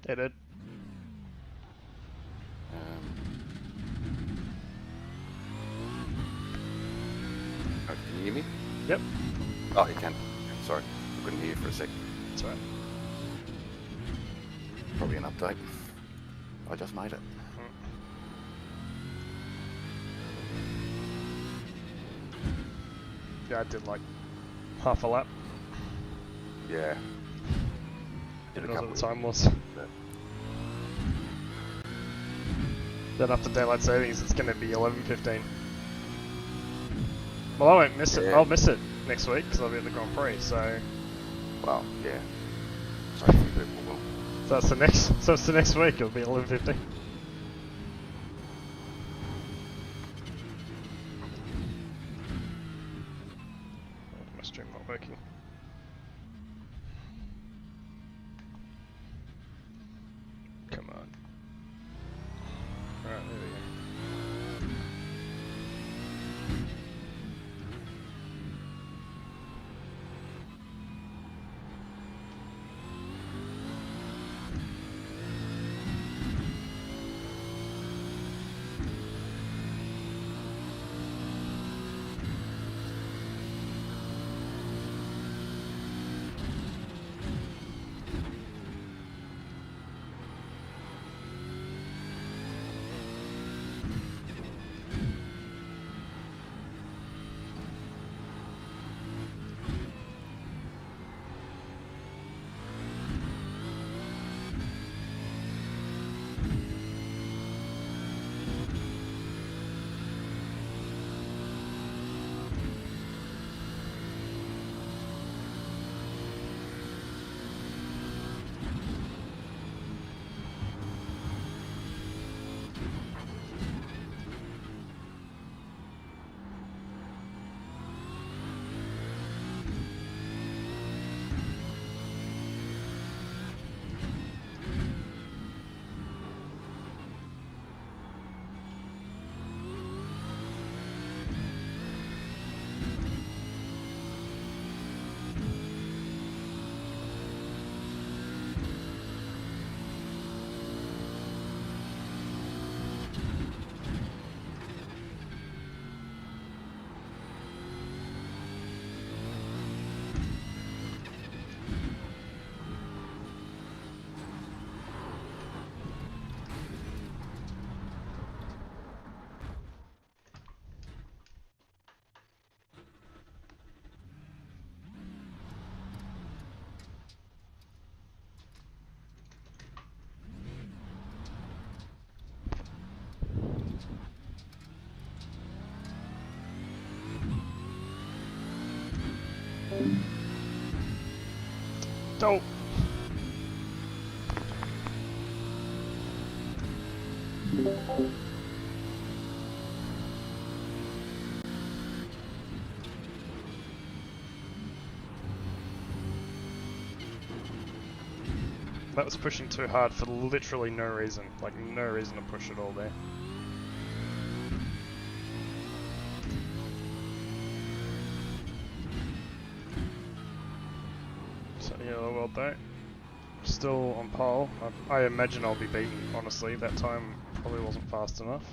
It did. Can you hear me? Yep. Oh, you can. Sorry, I couldn't hear you for a sec. That's right. Probably an update. I just made it. Yeah, I did like half a lap. Yeah. Didn't Did a know couple what the of time was. but Then after daylight savings, it's going to be 11:15. Well, I won't miss it. Yeah. I'll miss it next week because I'll be at the Grand Prix. So well, yeah. So a few people will. that's the next. So it's the next week. It'll be 11:15. My stream not working. Come on. Alright, there we go. Don't. That was pushing too hard for literally no reason. Like, no reason to push it all there. So, yeah, well done. Still on pole. I imagine I'll be beaten, honestly. That time probably wasn't fast enough.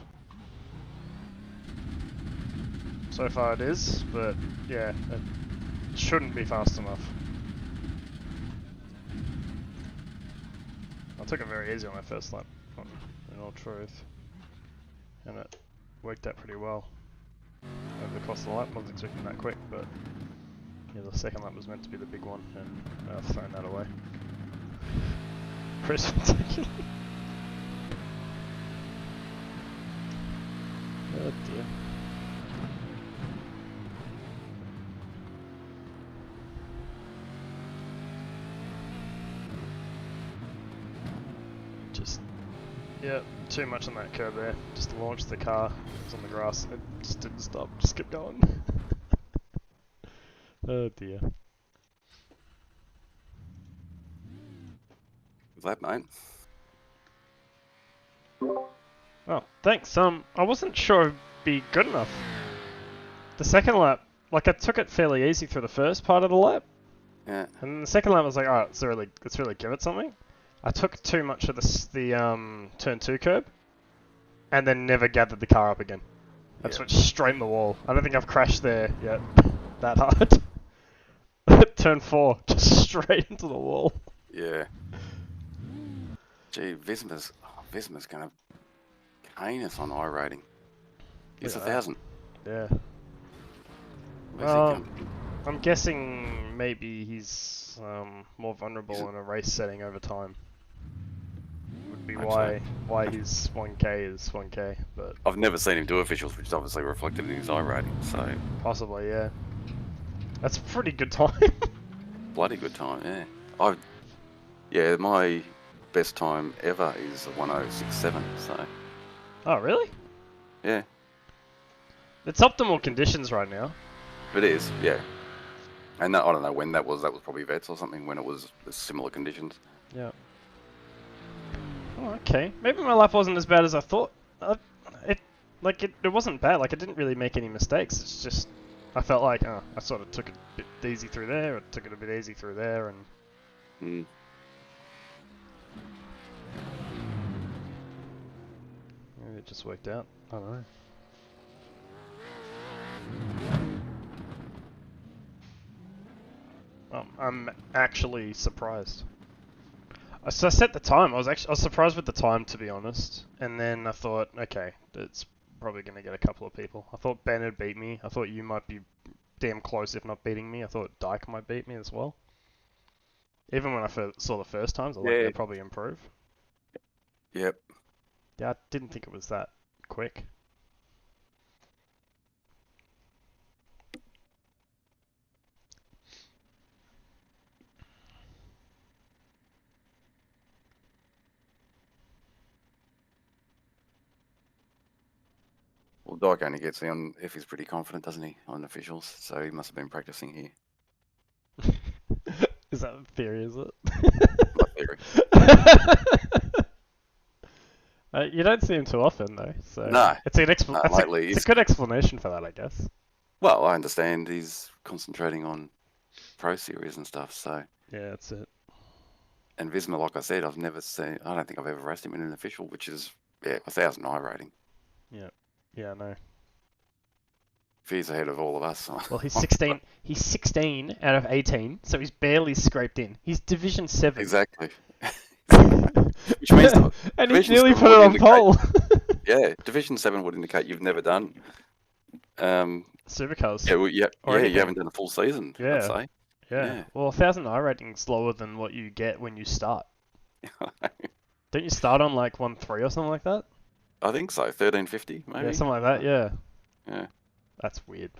So far it is, but yeah, it shouldn't be fast enough. I took it very easy on my first lap, in all truth. And it worked out pretty well. Over the course of the lap, wasn't expecting that quick, but yeah, the second lap was meant to be the big one, and I've thrown that away. Chris, oh dear. Just, yeah, too much on that curb there. Just launched the car, it was on the grass, it just didn't stop, just kept going. Oh dear. That, mate. Oh, thanks. I wasn't sure it'd be good enough. The second lap, like I took it fairly easy through the first part of the lap, Yeah. And then the second lap I was like, alright, let's really give it something. I took too much of the turn 2 curb, and then never gathered the car up again. I just went straight in the wall. I don't think I've crashed there yet that hard. Turn 4, just straight into the wall. Yeah. Gee, Visma's gonna cane us on iRating. He's 1,000. Yeah. Where's he come? I'm guessing maybe he's more vulnerable in a race setting over time. Would be why his 1K is 1K, but I've never seen him do officials, which is obviously reflected in his iRating, so... Possibly, yeah. That's a pretty good time. Bloody good time, yeah. Yeah, my best time ever is a 1:06.7, so... Oh, really? Yeah. It's optimal conditions right now. It is, yeah. And that, I don't know when that was probably vets or something, when it was similar conditions. Yeah. Oh, okay. Maybe my lap wasn't as bad as I thought. It wasn't bad. Like, I didn't really make any mistakes. It's just, I felt like, I sort of took it a bit easy through there, or took it a bit easy through there, and... Maybe it just worked out. I don't know. I'm actually surprised. So I set the time. I was surprised with the time, to be honest. And then I thought, okay, it's probably going to get a couple of people. I thought Ben would beat me. I thought you might be damn close, if not beating me. I thought Dyke might beat me as well. Even when I saw the first times, I thought they'd probably improve. Yep. Yeah, I didn't think it was that quick. Well, Dyke only gets on if he's pretty confident, doesn't he, on officials? So he must have been practicing here. Is that a theory, is it? My theory. You don't see him too often, though. So No. It's an No, lately it's a good explanation for that, I guess. Well, I understand he's concentrating on Pro Series and stuff, so... Yeah, that's it. And Visma, like I said, I don't think I've ever raced him in an official, which is, 1,000 iRating. Yeah. Yeah, I know. If he's ahead of all of us... Well, he's 16. He's 16 out of 18, so he's barely scraped in. He's Division 7. Exactly. Which means that and he's nearly put it on pole. Yeah, Division 7 would indicate you've never done... Supercars. Yeah, well, you haven't done a full season, yeah. I'd say. Yeah. Well, 1,000 iRating's lower than what you get when you start. Don't you start on like 1.3 or something like that? I think so, 1350 maybe. Yeah, something like that. Yeah. Yeah. That's weird.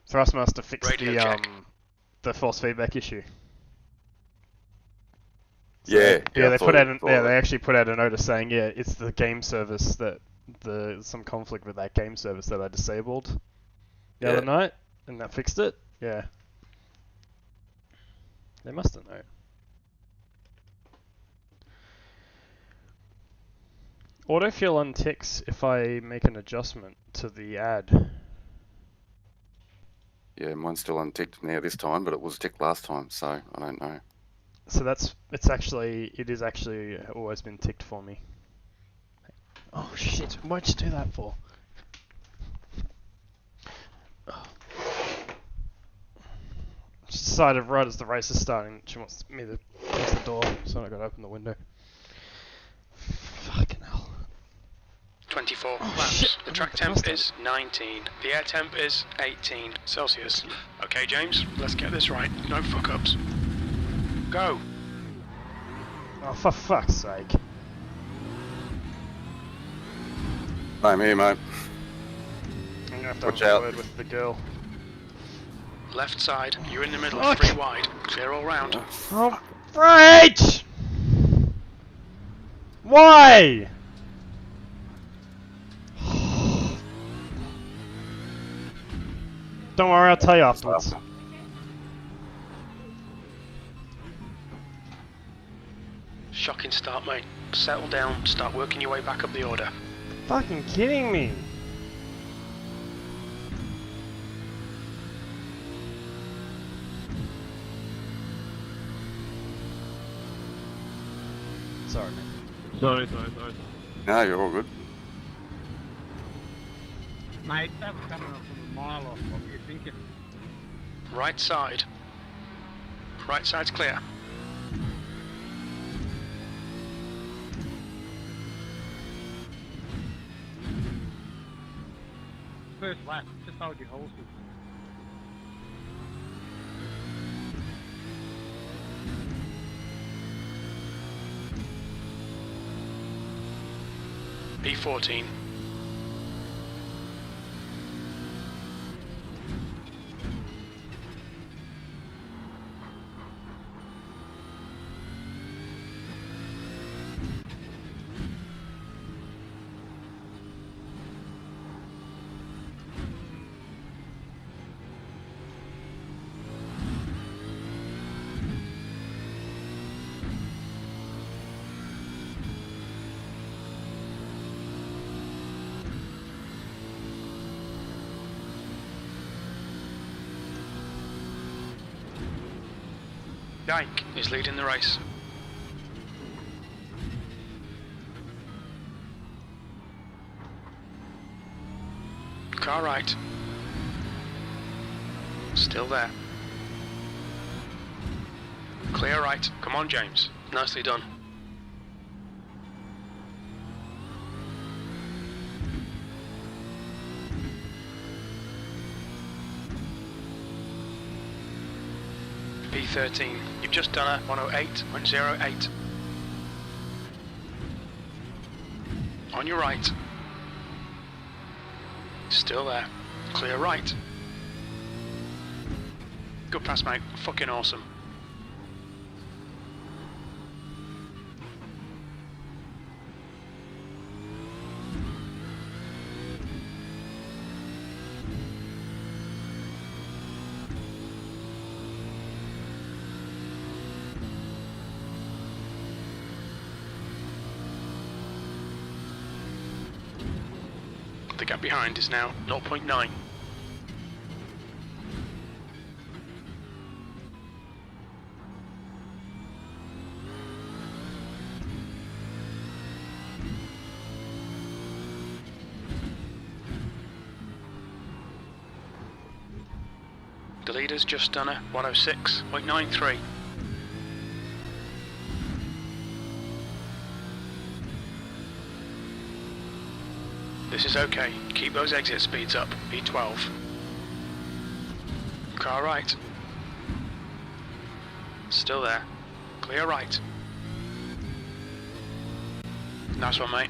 Thrustmaster fixed the force feedback issue. So, they actually put out a notice saying, it's the game service that some conflict with that game service that I disabled the other night, and that fixed it. Yeah. They must have known. Autofill unticks if I make an adjustment to the ad. Yeah, mine's still unticked now this time, but it was ticked last time, so I don't know. So it is actually always been ticked for me. Oh shit, what'd you do that for? Oh. She decided right as the race is starting, she wants me to close the door, so I gotta open the window. Fucking hell. 24 laps. Shit. The track temp is 19. The air temp is 18 Celsius. Okay, James, let's get this right. No fuck-ups. Go. Oh, for fuck's sake. I'm here, mate. I'm gonna have to Watch have a out. word with the girl. Left side, you're in the middle, 3 wide. Clear all round. Oh, right! Why? Don't worry, I'll tell you afterwards. Shocking start, mate. Settle down, start working your way back up the order. Fucking kidding me. Sorry. No, you're all good. Mate, that was coming up from a mile off. What were you thinking? Right side. Right side's clear. First lap, just hold your horses. P14. Dyke is leading the race. Car right. Still there. Clear right. Come on, James. Nicely done. P13. You've just done a 108.08. On your right. Still there. Clear right. Good pass, mate. Fucking awesome. The gap behind is now 0.9. The leader's just done a 106.93. This is okay. Keep those exit speeds up. P12. Car right. Still there. Clear right. Nice one, mate.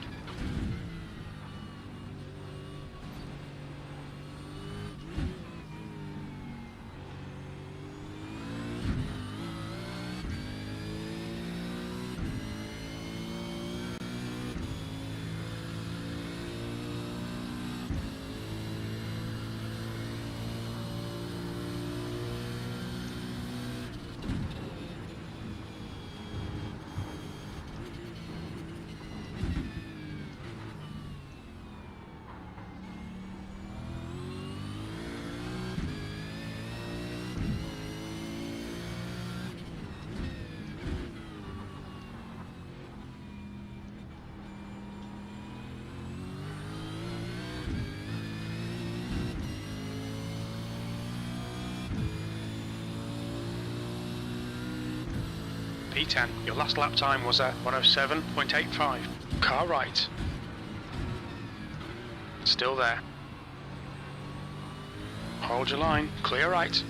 P10, your last lap time was a 107.85. Car right. Still there. Hold your line, clear right.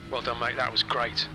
Well done, mate, that was great.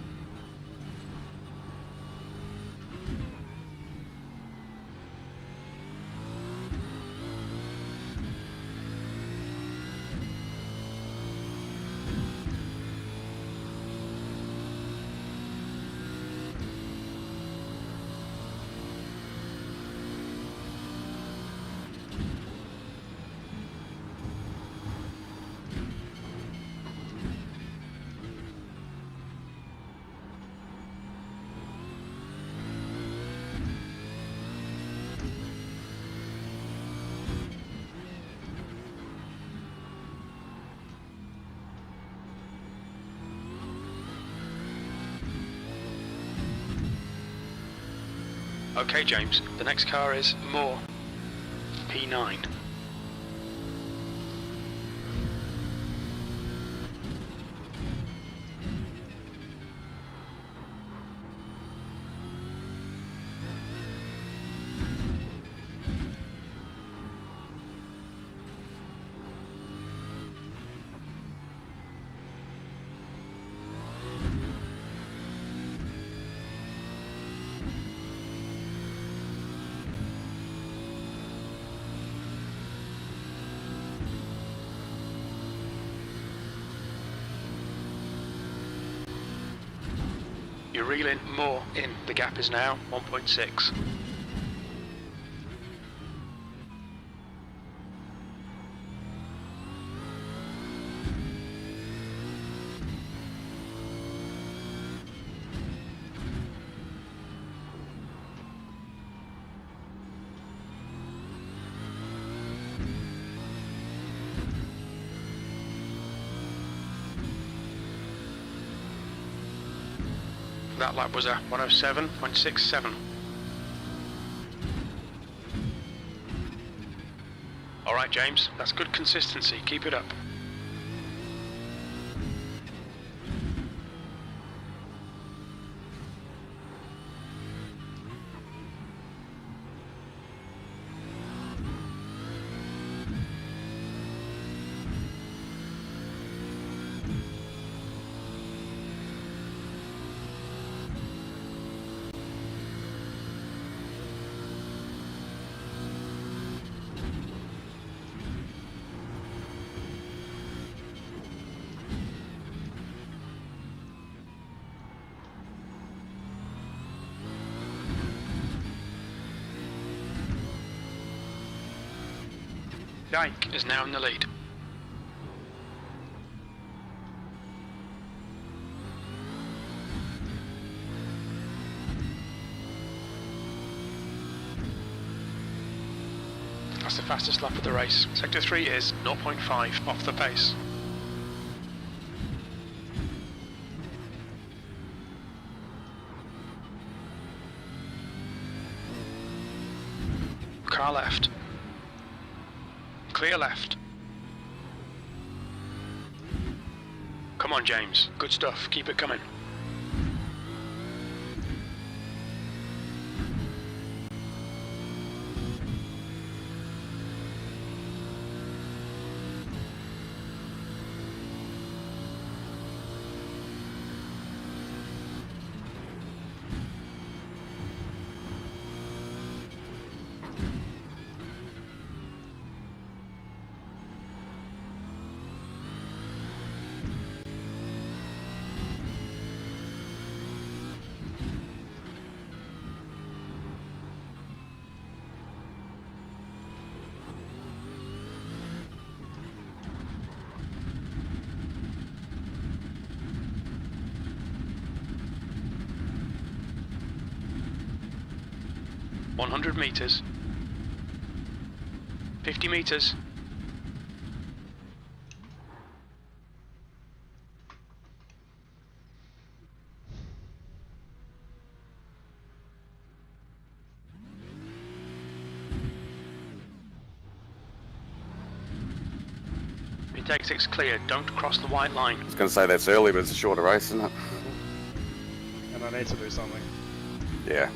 Okay, James, the next car is Moore, P9. You're reeling more in. The gap is now 1.6. That lap was a 107.67. Alright, James, that's good consistency. Keep it up. Dyke is now in the lead. That's the fastest lap of the race. Sector 3 is 0.5 off the pace. Car left. Clear left. Come on, James. Good stuff. Keep it coming. $100 meters. 50 meters. Intake 6 clear. Don't cross the white line. I was going to say that's early, but it's a shorter race, isn't it? And I need to do something. Yeah.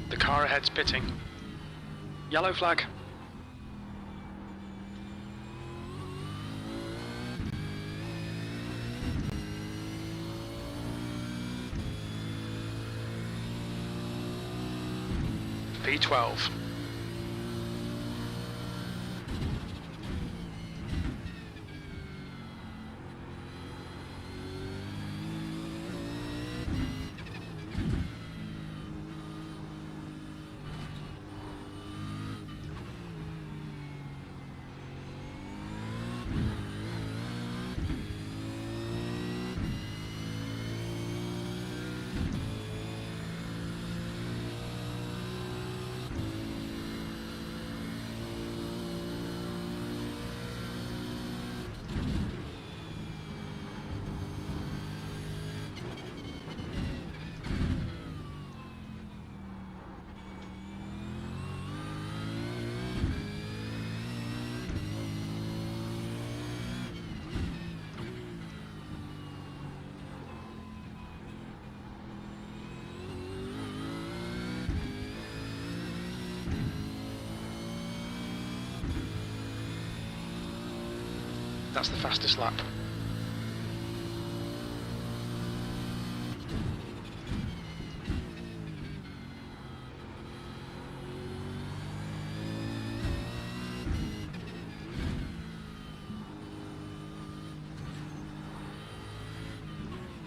The car ahead's pitting. Yellow flag. P12. That's the fastest lap.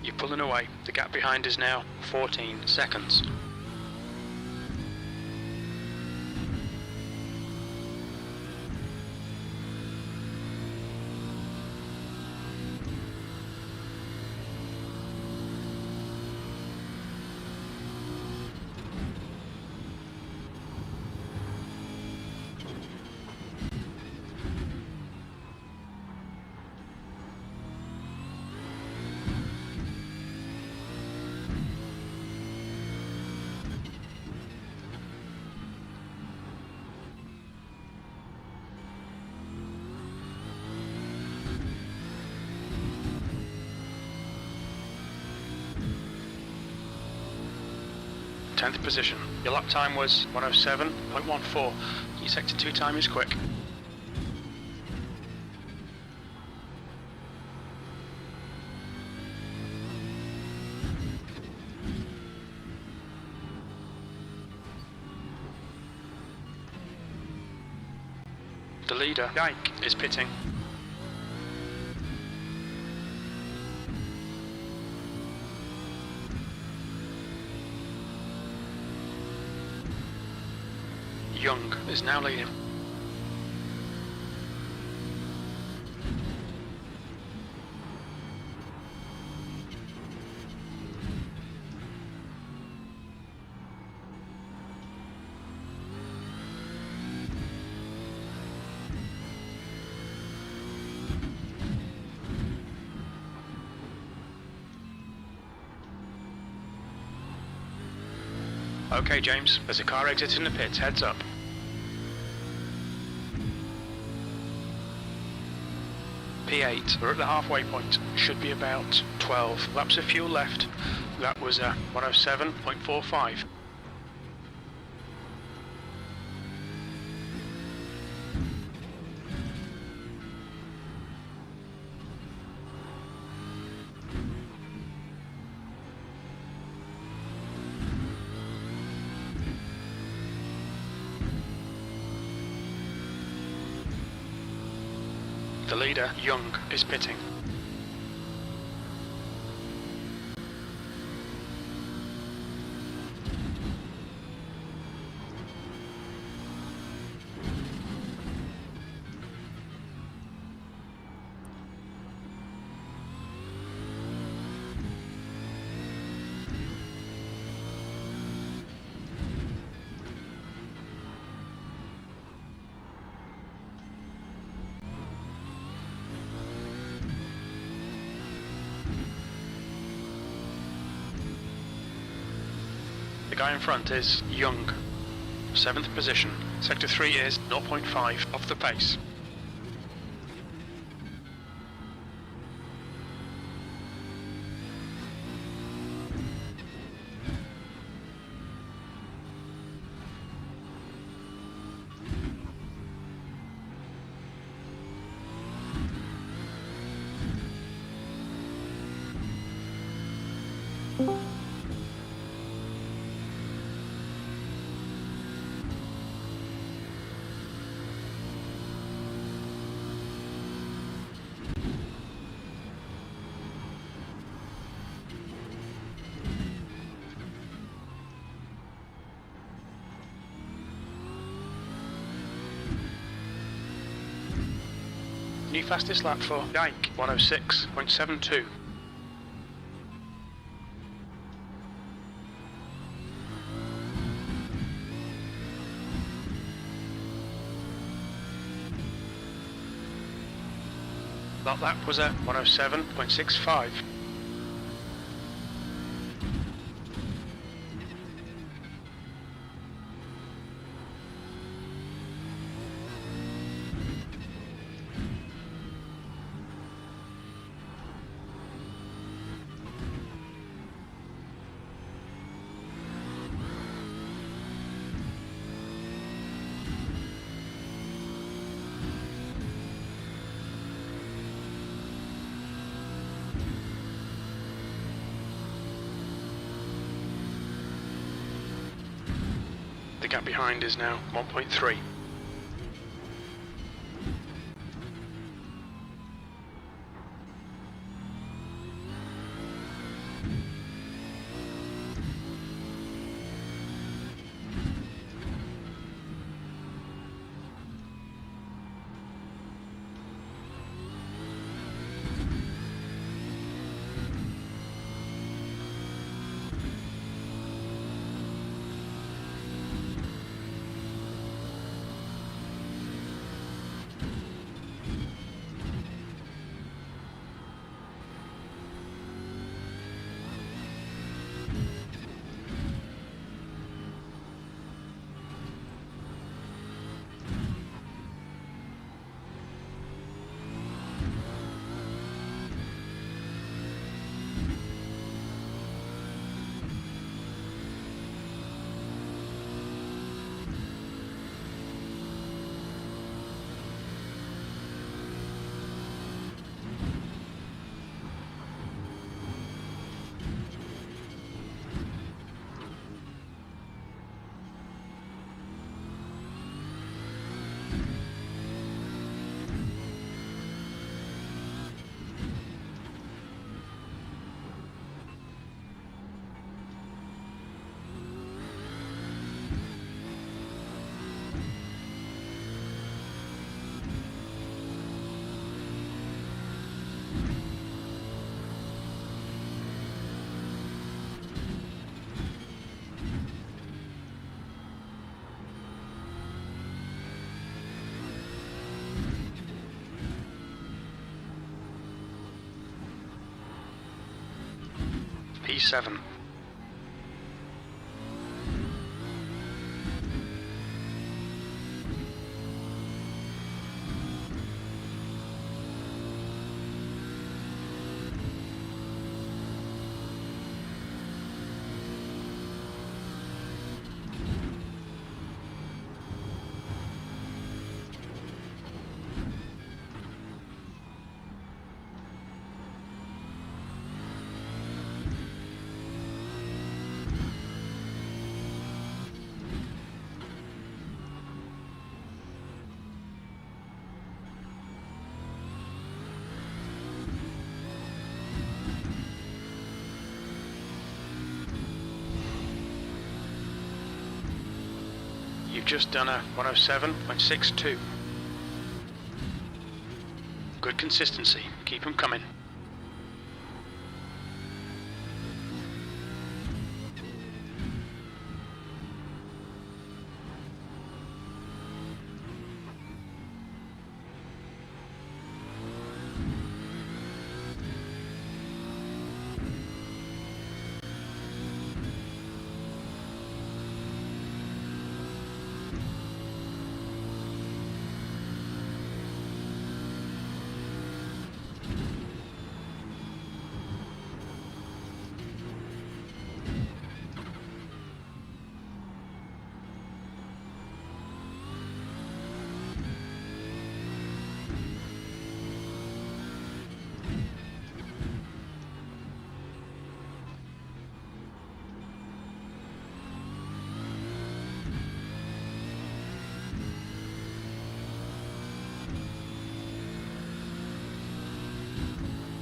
You're pulling away. The gap behind is now 14 seconds. Tenth position. Your lap time was 107.14. Your sector 2 time is quick. The leader, Dyke, is pitting. Young is now leading. Okay, James, there's a car exiting the pits, heads up. P8, we're at the halfway point, should be about 12 laps of fuel left. That was 107.45. The leader, Young, is pitting. The guy in front is Young, 7th position. Sector 3 is 0.5 off the pace. New fastest lap for Dyke, 106.72. That lap was at 107.65. The gap behind is now 1.3. P7. You've just done a 107.62. Good consistency. Keep them coming.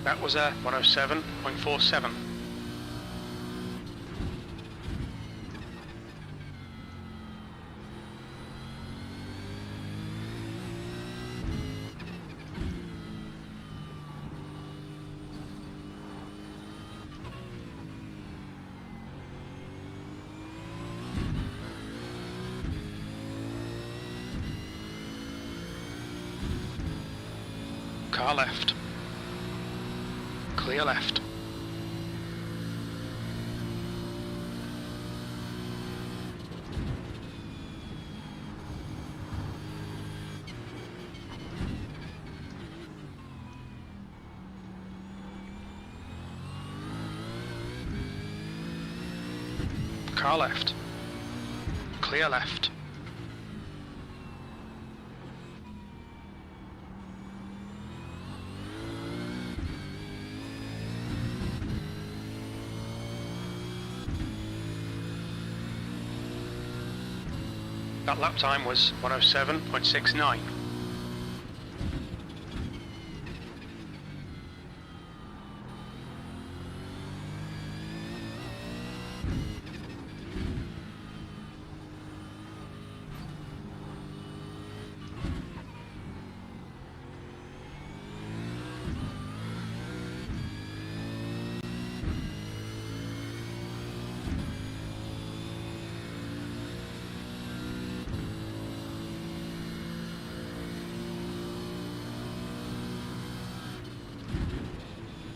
That was a 107.47. Car left. Clear left. Car left. Clear left. That lap time was 107.69.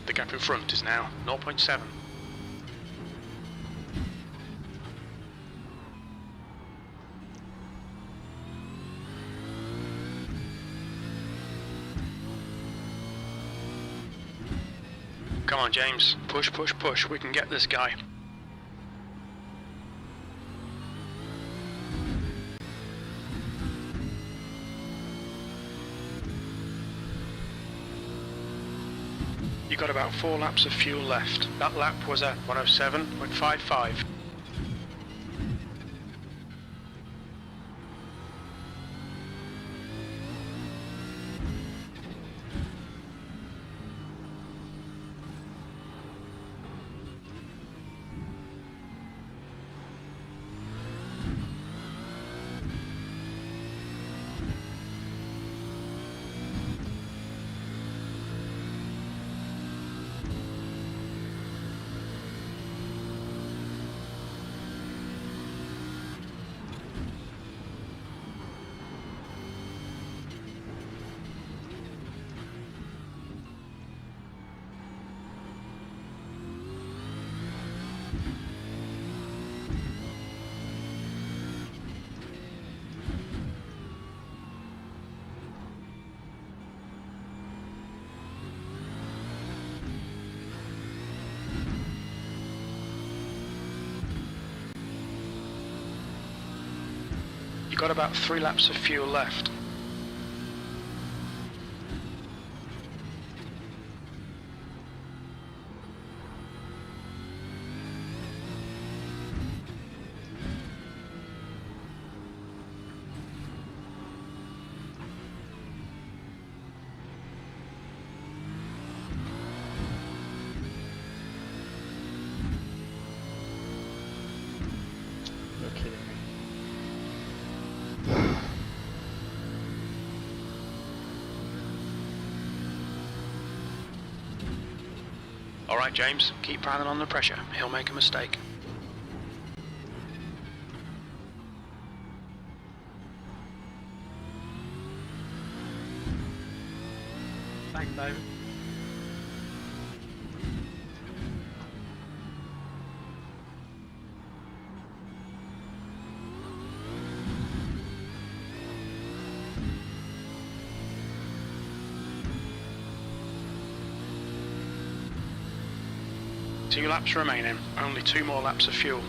The gap in front is now 0.7. Come on, James. Push, push, push. We can get this guy. You got about 4 laps of fuel left. That lap was at 107.55. You got about 3 laps of fuel left. You're kidding me. All right, James, keep piling on the pressure. He'll make a mistake. Thanks, David. Two laps remaining. Only 2 more laps of fuel.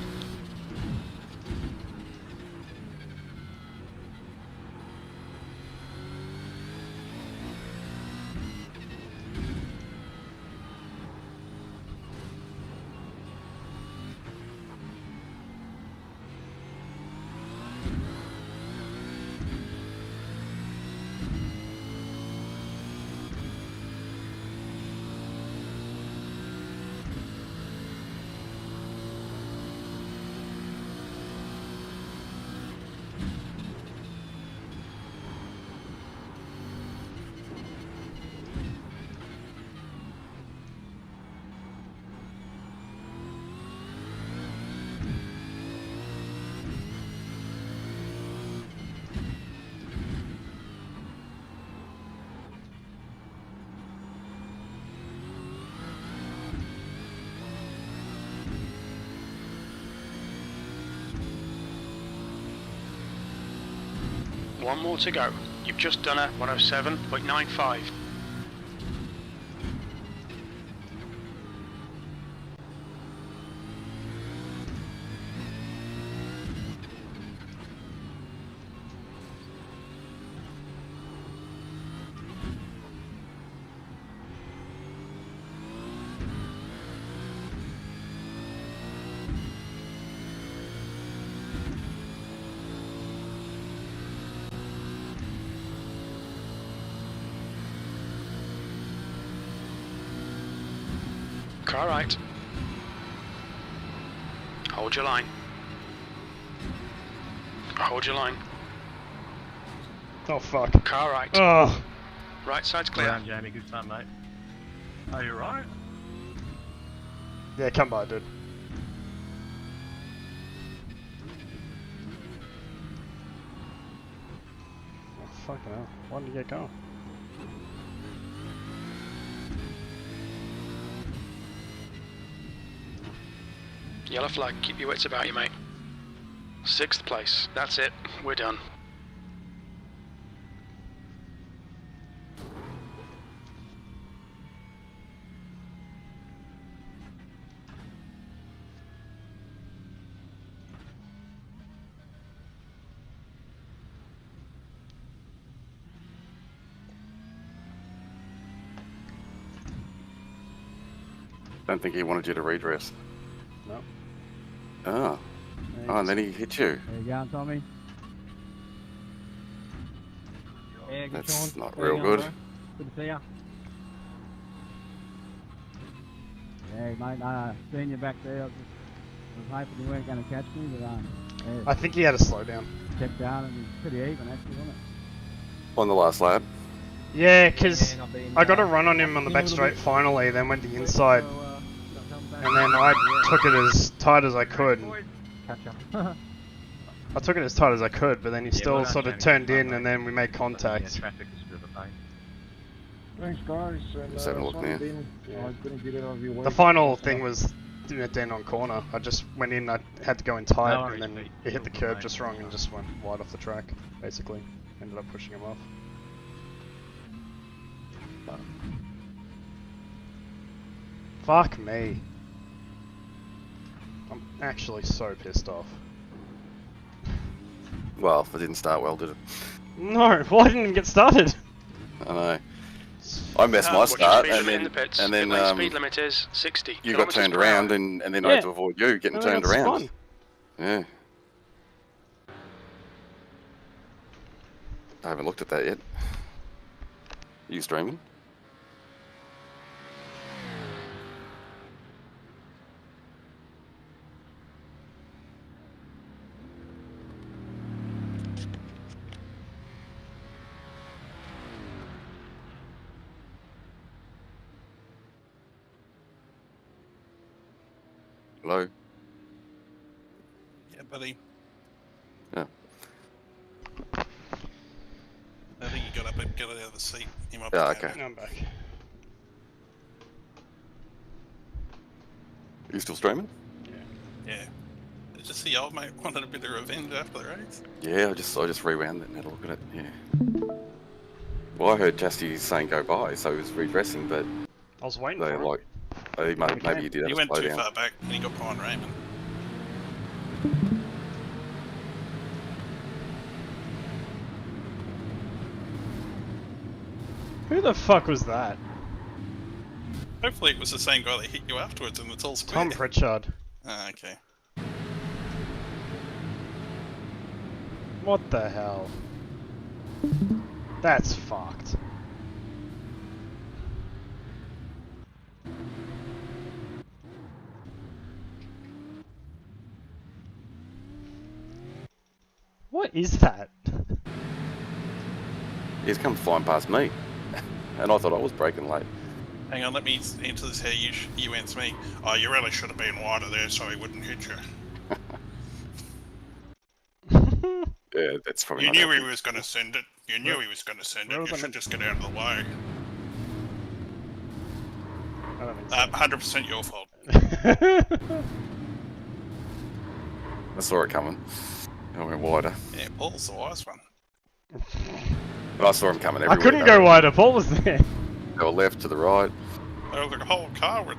one more to go. You've just done a 107.95. Car right. Hold your line. Hold your line. Oh fuck. Car right. Oh. Right side's Clear. clear. Jamie, good time, mate. Are you right? Yeah, come by, dude. Oh, fucking hell. Why did you get going? Yellow flag, keep your wits about you, mate. 6th place. That's it. We're done. Don't think he wanted you to redress. No. Oh. Oh, and then he hit you. There you going, Tommy? Yeah, good That's Sean. not How you real going, good. bro? Good to see ya. Yeah, mate, seeing you back there, I was hoping you weren't going to catch me, but yeah, I think he had a slowdown. kept going and it's pretty even actually, wasn't it? On the last lap. Yeah, because Yeah, not being, I got a run on him on the back straight finally, then went the inside, and then I took it as tight as I could. Catch up. I took it as tight as I could, but then he still well done, sort of Jamie. turned Well in, done. and then we made Yeah, contact. traffic is a bit of a pain. Thanks, guys. And, Just having a look sorry, now. Ben, I couldn't get it out of your way. The final thing was doing it down on corner. I just went in, I had to go in tight, No and worries, then mate. it hit the You'll curb be just fine. wrong and just went wide off the track, basically. Ended up pushing him off. But fuck me. I'm actually so pissed off. Well, it didn't start well, did it? No, why didn't it get started? I know. I missed my What's your start, speed and limit in then the pits? and then Pit lane speed limit is 60 you got kilometers turned per around, hour. and then I had to Yeah. avoid you getting And turned that's around. fun. Yeah. I haven't looked at that yet. You streaming? Hello? Yeah, buddy. Yeah. I think you got up and got out of the seat. You might Yeah, be okay. Now I'm back. Are you still streaming? Yeah. Just the old mate wanted a bit of revenge after the race. Yeah, I just rewound it and had a look at it. Yeah. Well, I heard Chastity saying go by, so he was redressing, but I was waiting they for him. like maybe he did have He a went too slowdown. far back and he got behind Raymond. Who the fuck was that? Hopefully it was the same guy that hit you afterwards and it's all square. Tom Pritchard. Ah, okay. What the hell? That's fucked. What is that? He's come flying past me, and I thought I was braking late. Hang on, let me answer this how you answer me. Oh, you really should have been wider there so he wouldn't hit you. Yeah, that's probably. You not knew he happening. was going to send it. You knew he was going to send it. Where You was I should just get out of the way. I don't think so. 100% your fault. I saw it coming. I went wider. Yeah, Paul's the wise one. But I saw him coming I everywhere. couldn't go wider. Paul was there. They were left to the right. There was like a whole car with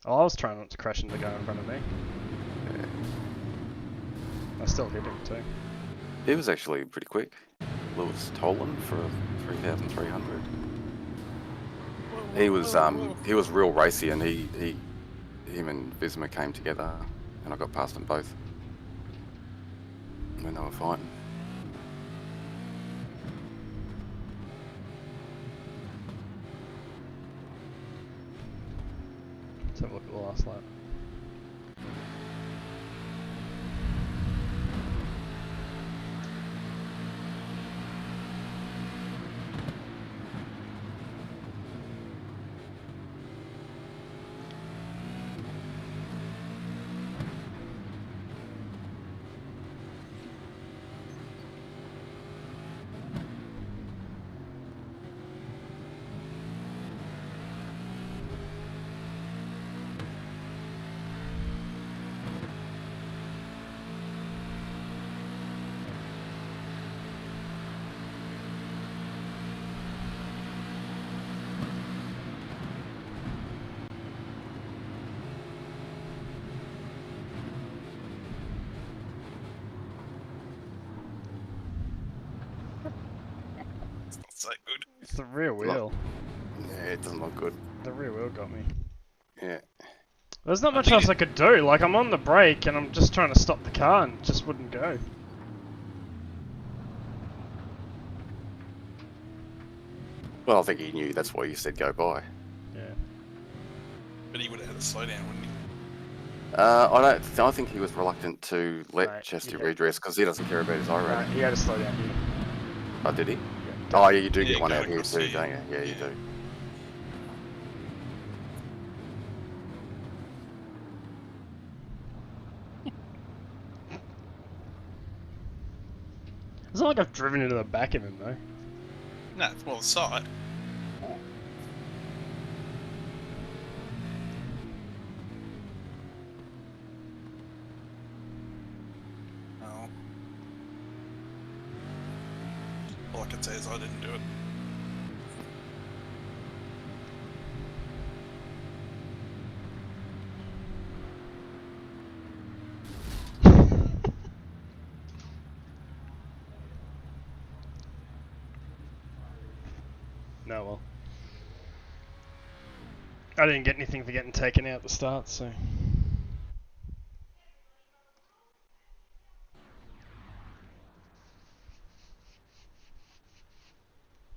Oh, I was trying not to crash into the guy in front of me. I still hit him too. He was actually pretty quick. Lewis Tolan for 3,300. He was real racy, and him and Visma came together, and I got past them both when they were fighting. Let's have a look at the last lap. It's not so good. It's the rear wheel. Yeah, it doesn't look good. The rear wheel got me. Yeah. There's not much else I could do. Like, I'm on the brake and I'm just trying to stop the car and it just wouldn't go. Well, I think he knew that's why you said go by. Yeah. But he would have had to slow down, wouldn't he? I think he was reluctant to let Right, Chesty yeah. redress because he doesn't care about his iRacing. He had to slow down here. Oh, did he? Yeah. Oh, yeah, you do Yeah, get you one go out here across too, here. don't you? Yeah, you do. It's not like I've driven into the back of him though. No, it's more the side. Oh. All I can say is I didn't do it. No, well. I didn't get anything for getting taken out at the start, so.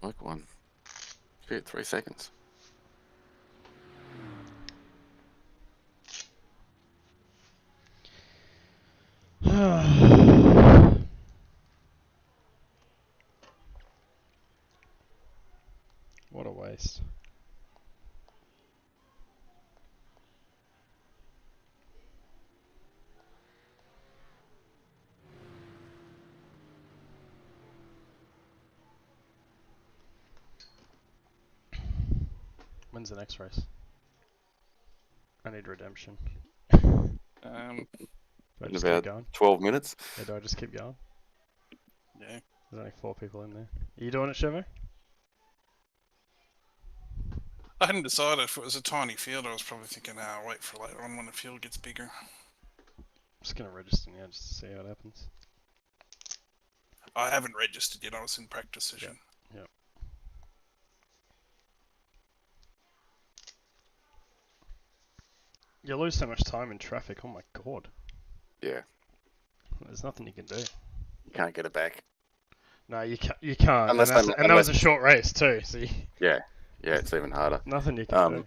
Like one. Shit, 3 seconds. What a waste. When's the next race? I need redemption. Do I In just about keep going? 12 minutes. Yeah, do I just keep going? Yeah. There's only 4 people in there. Are you doing it, Chevo? I hadn't decided if it was a tiny field. I was probably thinking, I'll wait for later on when the field gets bigger. I'm just gonna register now just to see how it happens. I haven't registered yet. I was in practice session. Yep. You lose so much time in traffic, oh my god. Yeah. There's nothing you can do. You can't get it back. No, you can't. Unless and that was a short race too, so Yeah. Yeah, it's even harder. nothing you can do.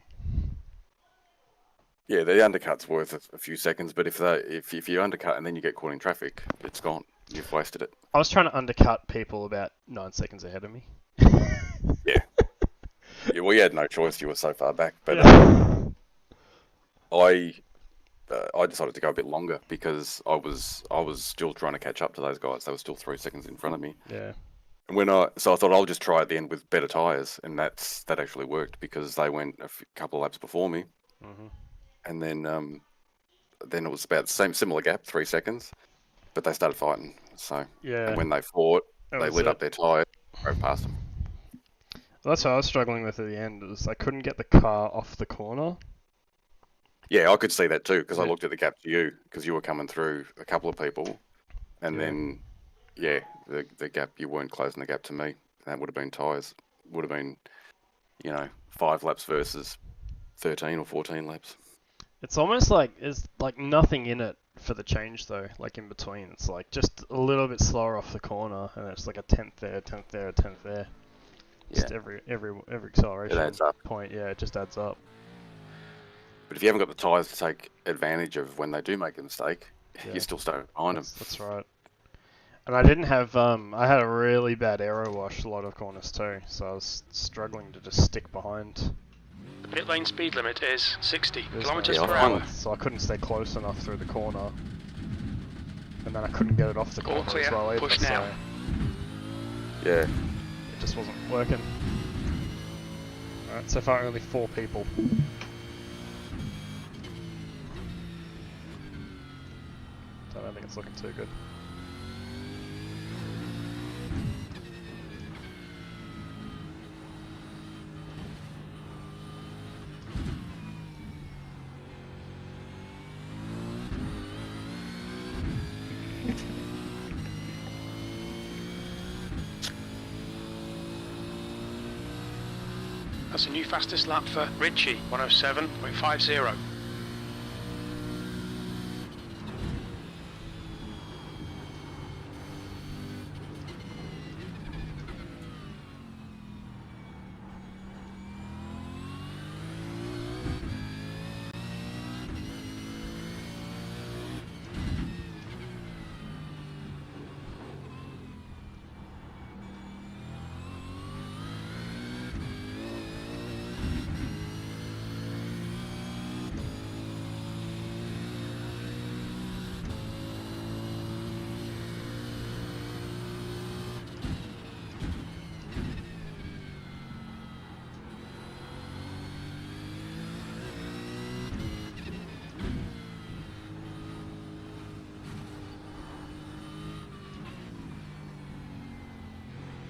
Yeah, the undercut's worth a few seconds, but if you undercut and then you get caught in traffic, it's gone. You've wasted it. I was trying to undercut people about 9 seconds ahead of me. Yeah. Yeah, well, you had no choice. You were so far back. But Yeah. I decided to go a bit longer because I was still trying to catch up to those guys. They were still 3 seconds in front of me. Yeah. And so I thought I'll just try at the end with better tyres, and that actually worked because they went a couple of laps before me, Mhm. and then it was about the similar gap, 3 seconds, but they started fighting. So Yeah. and when they fought, they lit up their tyre, drove past them. Well, that's what I was struggling with at the end. Is I couldn't get the car off the corner. Yeah, I could see that too because I Yeah. looked at the gap to you because you were coming through a couple of people, and Yeah. then the gap, you weren't closing the gap to me. That would have been tyres. Would have been, 5 laps versus 13 or 14 laps. It's almost like there's like nothing in it for the change though. Like in between, it's like just a little bit slower off the corner, and it's like a 10th there, 10th there, 10th there. Just every acceleration adds up. point, yeah, it just adds up. But if you haven't got the tyres to take advantage of when they do make a mistake, Yeah. you're still stuck behind them. That's right. And I didn't have I had a really bad aero wash a lot of corners too, so I was struggling to just stick behind. The pit lane speed limit is 60 There's kilometers no- per hour. So I couldn't stay close enough through the corner, and then I couldn't get it off the All corner clear, as well either. push So now. Yeah. it just wasn't working. Alright, so far only 4 people. So I don't think it's looking too good. That's a new fastest lap for Richie, 107.50.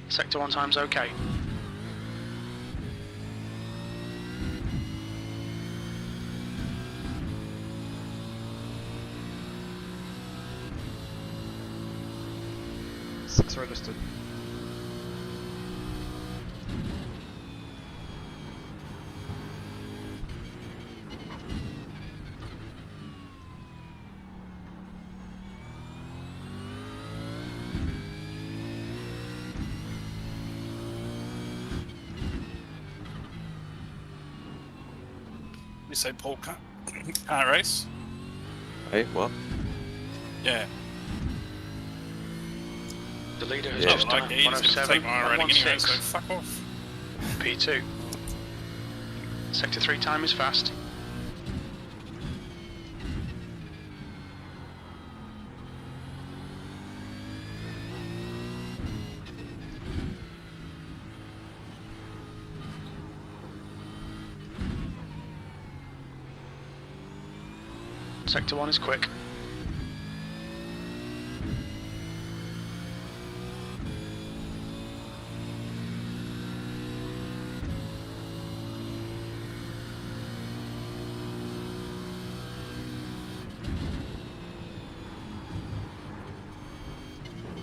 Sector 1 time's okay. Six registered. You say Paul can't race? Hey, what? Yeah. The leader has Yeah, just done Like, he's going to 107, take my rating anyway, so 116. fuck off. P2. Sector 3 time is fast. Sector 1 is quick.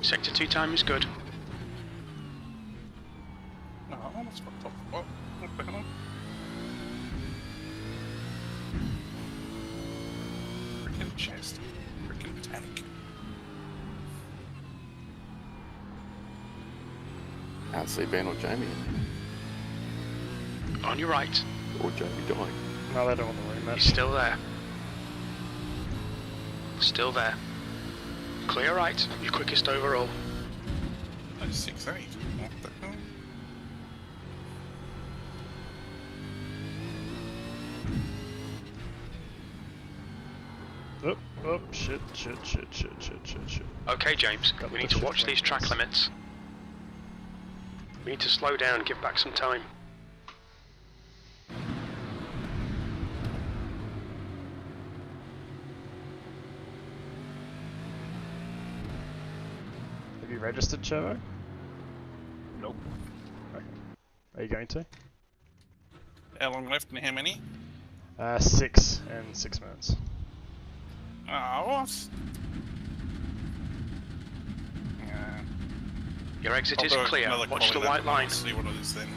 Sector 2 time is good. No, that's fucked off. What? What's going on? Freaking chest. Freaking tank. Can't see Ben or Jamie. On your right. Or Jamie dying. No, they don't want the rematch. He's still there. Still there. Clear right, your quickest overall. That's 6-8. What the hell? Oh, shit. Okay, James, Got we the need to shit watch these track limits. limits. We need to slow down, give back some time. Have you registered, Chevo? will. Are you going to? How long left and how many? 6 and 6 minutes. Oh, what? Yeah. Your exit I'll is do clear. another Watch the quali white lap and line. I'll see what it is then.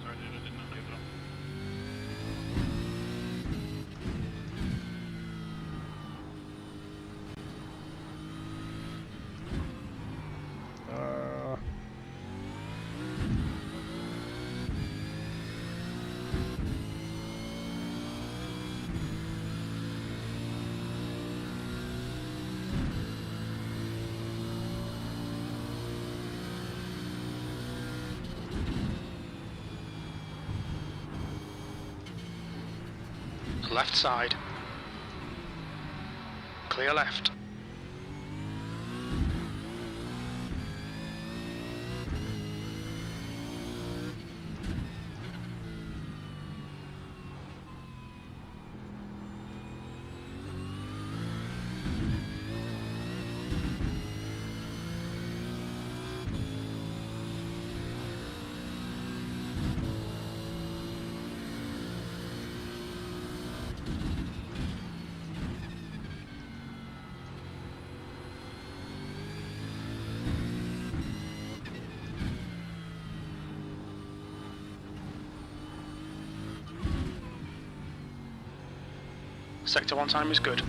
Sorry, dude, I did not leave it on. Left side. Clear left. Sector 1 time is good.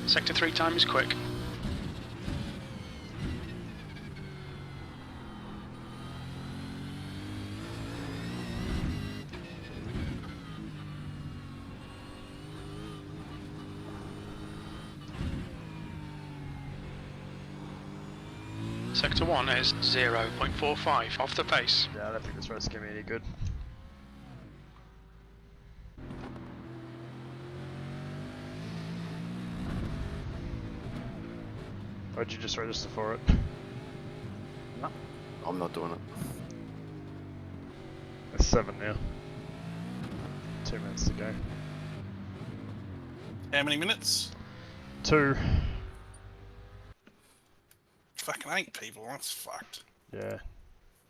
Sector 3 time is quick. Sector 1 is 0.45 off the pace. Yeah, I don't think this race is going to be any good. Or did you just register for it? No, I'm not doing it. It's 7 now. 2 minutes to go. How many minutes? 2. Fucking 8 people, that's fucked. Yeah.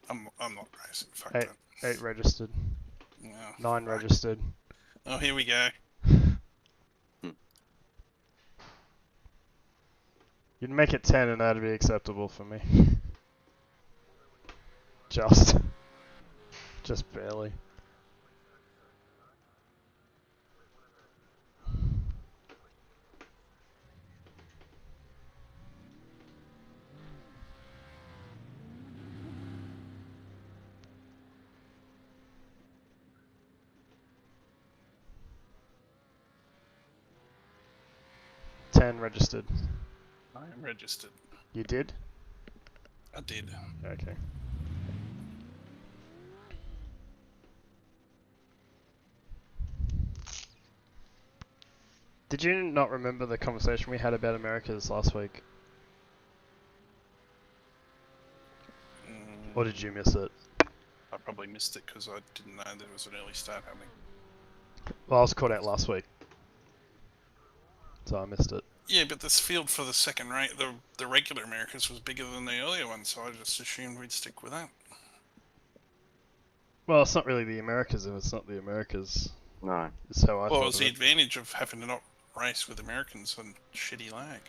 I'm not racing, fuck 8, that. 8 registered. No, 9 fuck. registered. Oh, here we go. You'd make it 10 and that'd be acceptable for me. Just barely. Registered. I am registered. You did? I did. Okay. Did you not remember the conversation we had about Americas last week? Or did you miss it? I probably missed it because I didn't know there was an early start happening. Well, I was caught out last week. So I missed it. Yeah, but this field for the second rate, the regular Americas was bigger than the earlier one, so I just assumed we'd stick with that. Well, it's not really the Americas if it's not the Americas. No. Is how I Well, thought it was of the it. advantage of having to not race with Americans on shitty lag.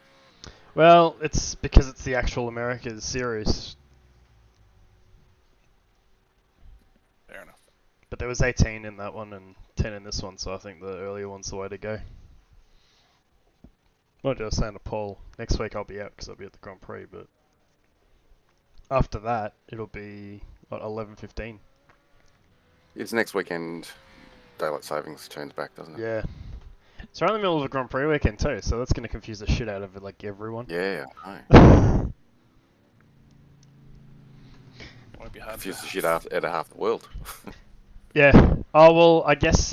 Well, it's because it's the actual Americas series. Fair enough. But there was 18 in that one and 10 in this one, so I think the earlier one's the way to go. Not just saying to Paul, next week I'll be out because I'll be at the Grand Prix, but after that it'll be what, 11:15. It's next weekend. Daylight savings turns back, doesn't it? Yeah. It's right in the middle of the Grand Prix weekend too, so that's going to confuse the shit out of like everyone. Yeah, I know. Won't be hard Confuse to- the shit out of half the world. Yeah. Oh well, I guess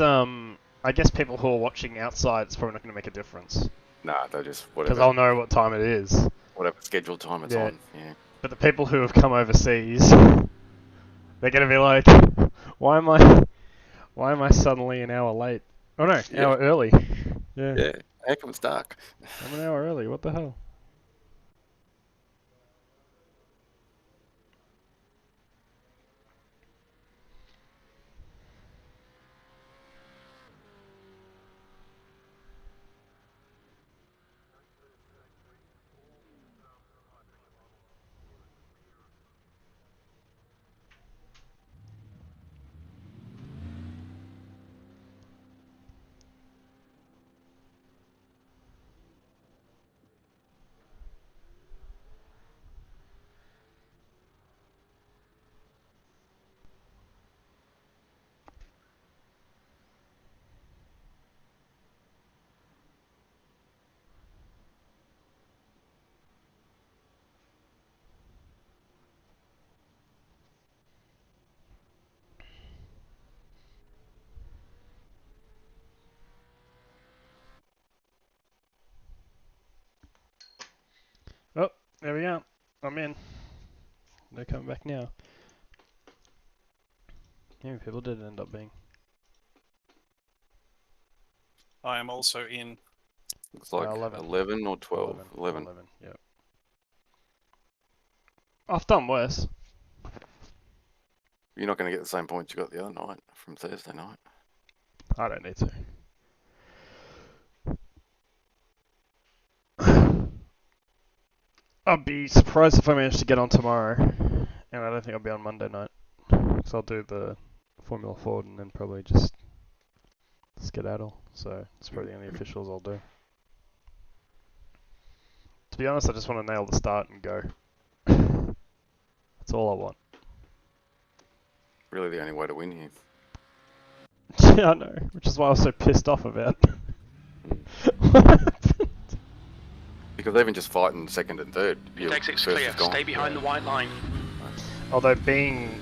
people who are watching outside, it's probably not going to make a difference Nah, they just because I'll know what time it is. whatever scheduled time it's Yeah. on. Yeah. But the people who have come overseas, they're going to be like, why am I suddenly an hour late? Oh no, Yeah. hour early. Yeah. Yeah. How come it's dark? I'm an hour early. What the hell? Oh, there we go. I'm in. They're coming back now. How many people did it end up being? I am also in. Looks like 11. 11 or 12. 11. 11, yeah. I've done worse. You're not going to get the same points you got the other night from Thursday night. I don't need to. I'll be surprised if I manage to get on tomorrow. And I don't think I'll be on Monday night. So I'll do the Formula Ford and then probably just skedaddle. So it's probably the only officials I'll do. To be honest, I just want to nail the start and go. That's all I want. Really the only way to win here. Yeah, I know. Which is why I was so pissed off about. What happened? Because even just fighting second and third, your Exit's first clear. is gone. Stay behind the white line. Although being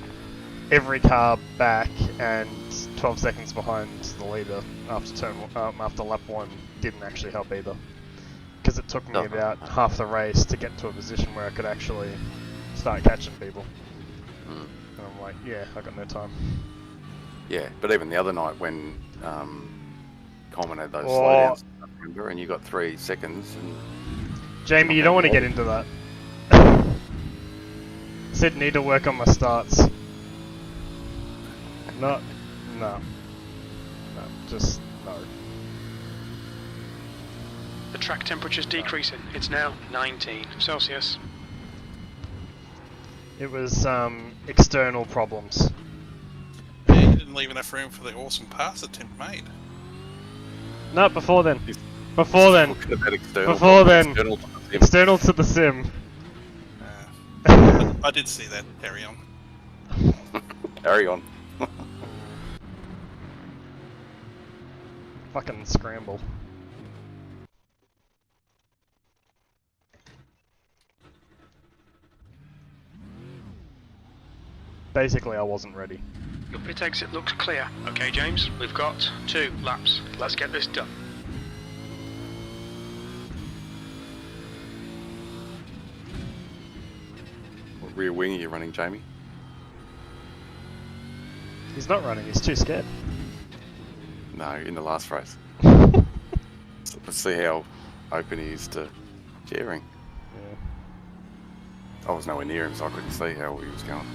every car back and 12 seconds behind the leader after lap 1 didn't actually help either. Because it took me No. about half the race to get to a position where I could actually start catching people. Mm. And I'm like, yeah, I got no time. Yeah, but even the other night when Coleman had those Oh. slowdowns, remember, and you got 3 seconds. And Jamie, you don't want to get into that. Said need to work on my starts. No. Just no. The track temperature's decreasing. It's now 19 Celsius. It was external problems. Yeah, you didn't leave enough room for the awesome pass attempt made. No, before then. Before then. Talking about external, Before then. external to the sim. External to the sim. I did see that. Carry on. Carry on. Fucking scramble. Basically, I wasn't ready. Your pit exit looks clear. Okay, James, we've got 2 laps. Let's get this done. What rear wing are you running, Jamie? He's not running, he's too scared. No, in the last race. So let's see how open he is to sharing. Yeah. I was nowhere near him, so I couldn't see how he was going.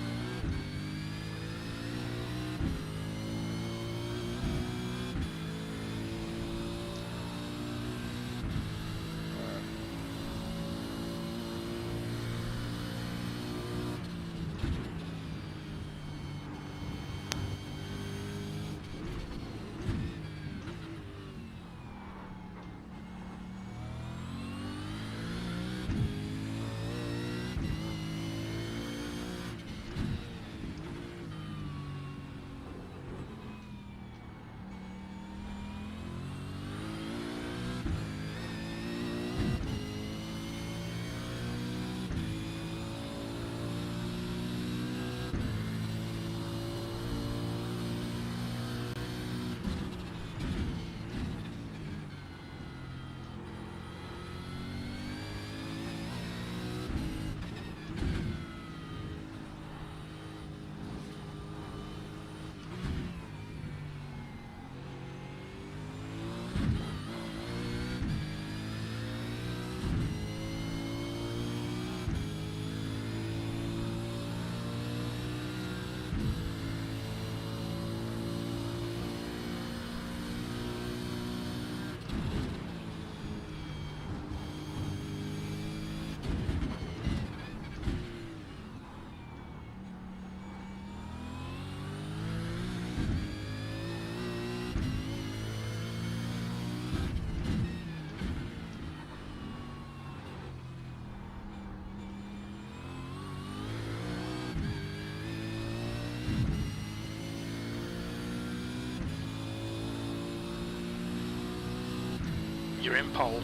You're in pole.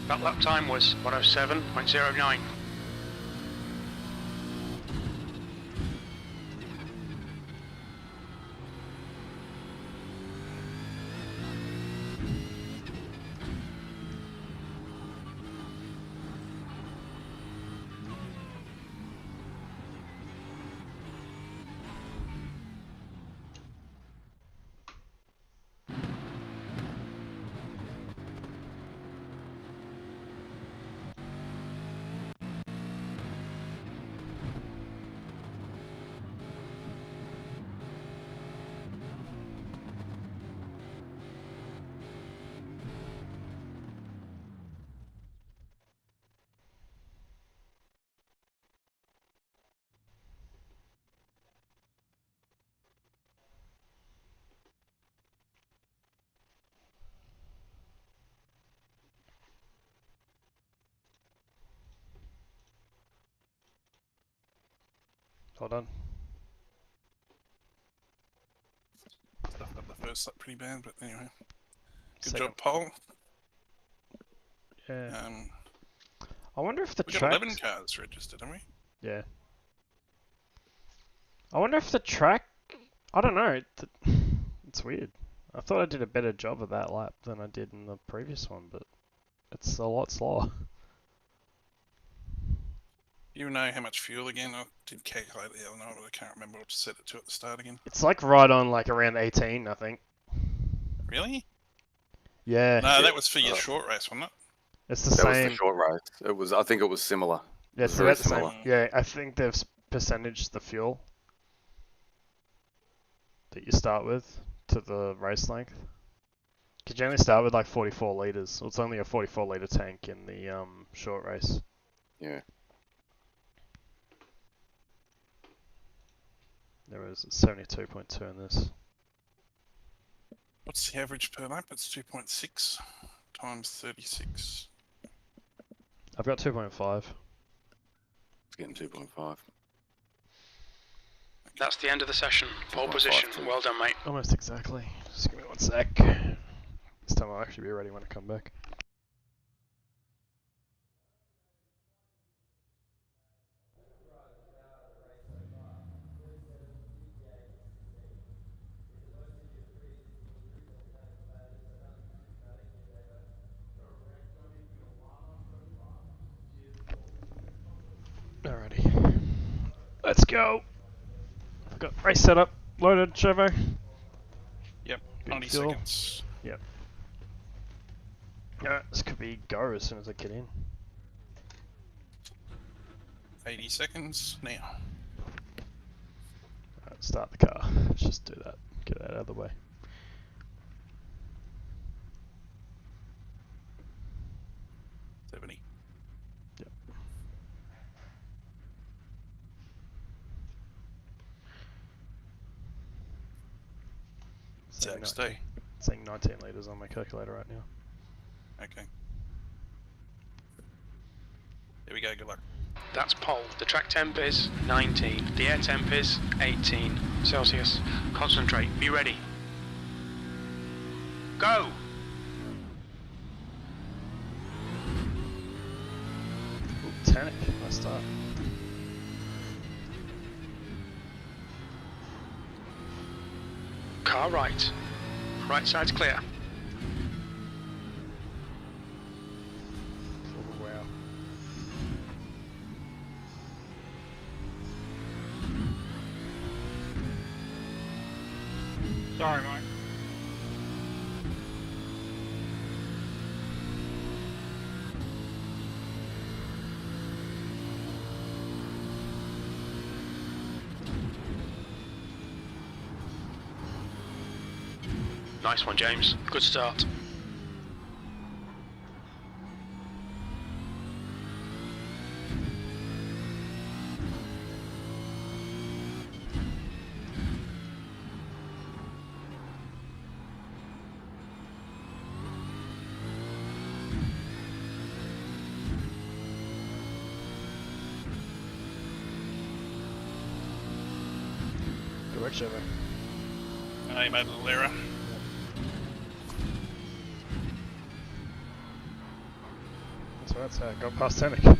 That lap time was 107.09. Well done. Stuffed up the first lap pretty bad, but anyway. Good Second. job, Paul. Yeah. I wonder if the We got track. 11 cars registered, haven't we? Yeah. I wonder if the track. I don't know. It's weird. I thought I did a better job of that lap than I did in the previous one, but it's a lot slower. You know how much fuel again? I did calculate the other night, but I can't remember what to set it to at the start again. It's like right on like around 18, I think. Really? Yeah. No, that was for your short race, wasn't it? It's the That same. was the short race. It was. I think it was similar. Yeah, It's so very that's the same. similar. Yeah, I think they've percentaged the fuel that you start with to the race length. Because you only start with like 44 litres. So it's only a 44 litre tank in the short race. Yeah. There is 72.2 in this. What's the average per lap? It's 2.6 times 36. I've got 2.5. It's getting 2.5. That's the end of the session. Pole position. Well done, mate. Almost exactly. Just give me one sec. This time I'll actually be ready when I come back. Alrighty. Let's go. I've got race setup loaded, Chevo. Yep, Good 90 fuel. seconds. Yep. Alright, this could be go as soon as I get in. 80 seconds now. Alright, start the car. Let's just do that. Get that out of the way. Yep. Same stay. Saying 19 litres on my calculator right now. Okay. Here we go, good luck. That's pole. The track temp is 19. The air temp is 18 Celsius. Concentrate. Be ready. Go! Ooh, Tanic. Nice start. car right. Right side's clear. Oh, wow. Sorry, mate. Nice one, James. Good start. Good work, Chevy. I made a little error. That's how I got past Tenic.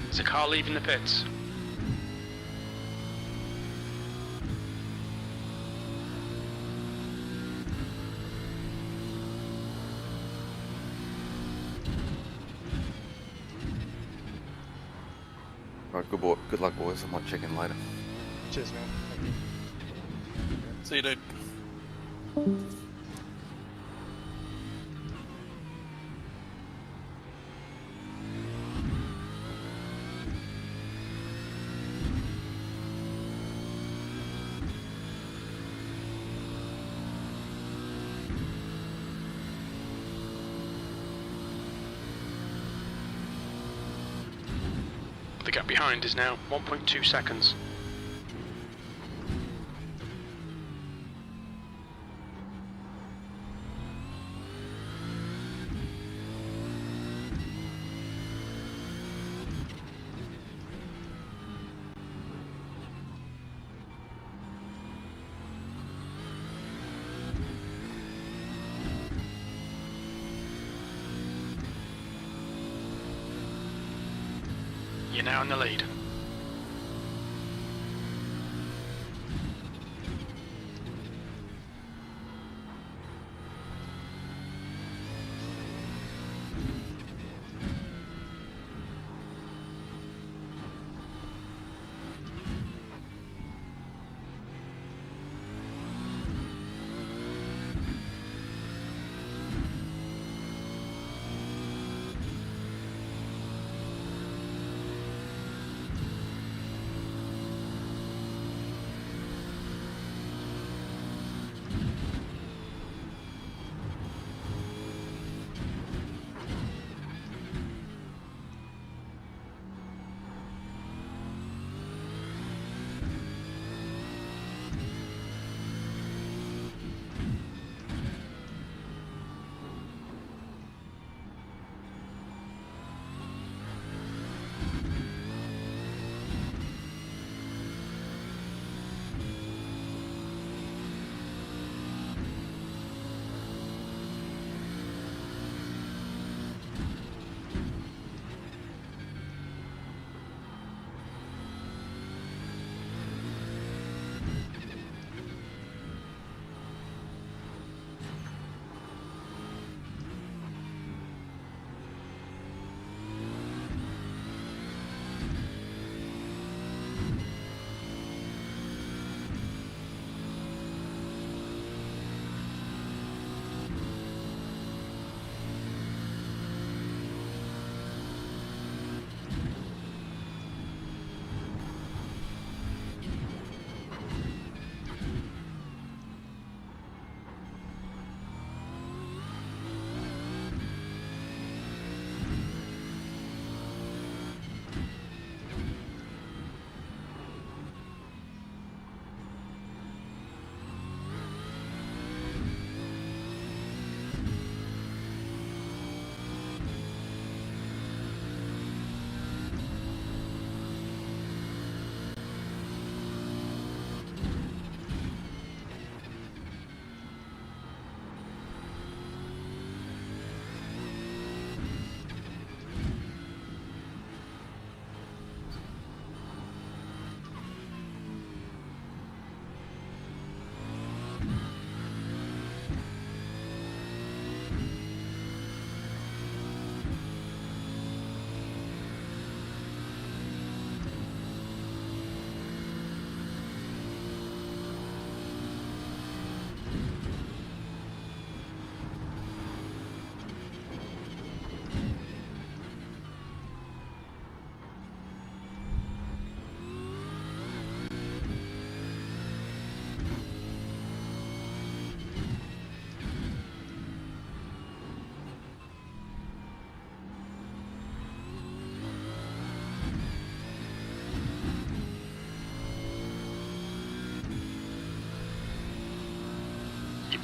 There's a car leaving the pits. Right, good luck, boys. I might check in later. Cheers, man. Thank you. See you, dude. The gap behind is now 1.2 seconds. You're now in the lead.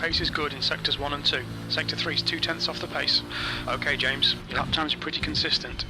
Pace is good in sectors 1 and 2. Sector 3 is 2/10 off the pace. Okay, James, your lap times are pretty consistent.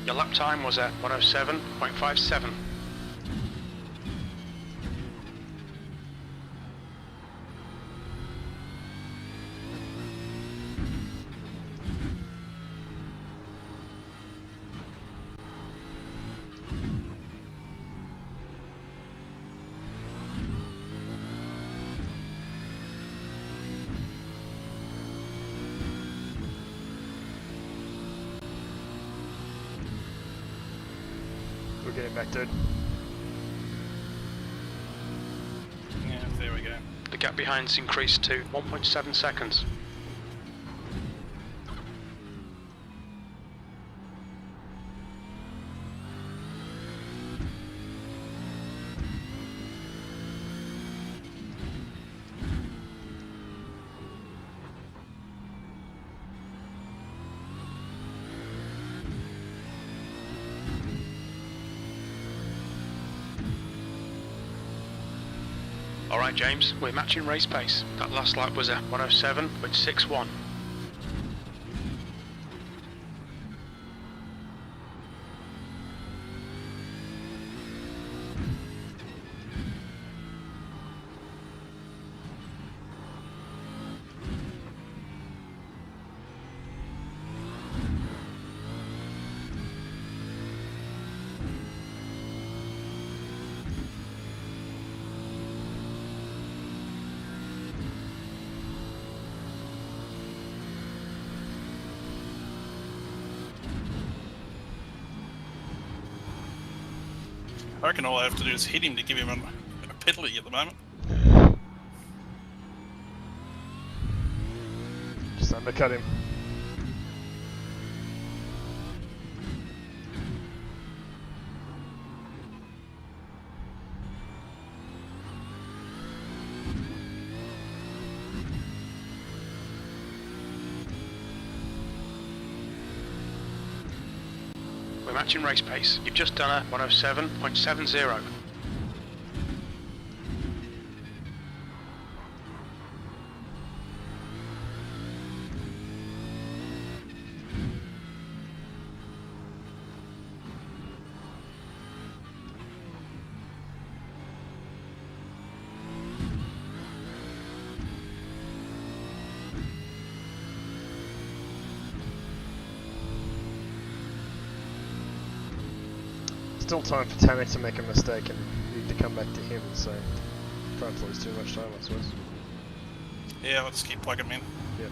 Your lap time was at 107.57. We're getting back, dude. Yeah, there we go. The gap behind's increased to 1.7 seconds. Alright James, we're matching race pace. That last lap was at 107.61. I reckon all I have to do is hit him to give him a penalty at the moment. Just undercut him. We're matching race pace. You've just done a 107.70. Still time for Tanner to make a mistake and need to come back to him, so try not to lose too much time, I suppose. Yeah, I'll just keep plugging him in. Yep.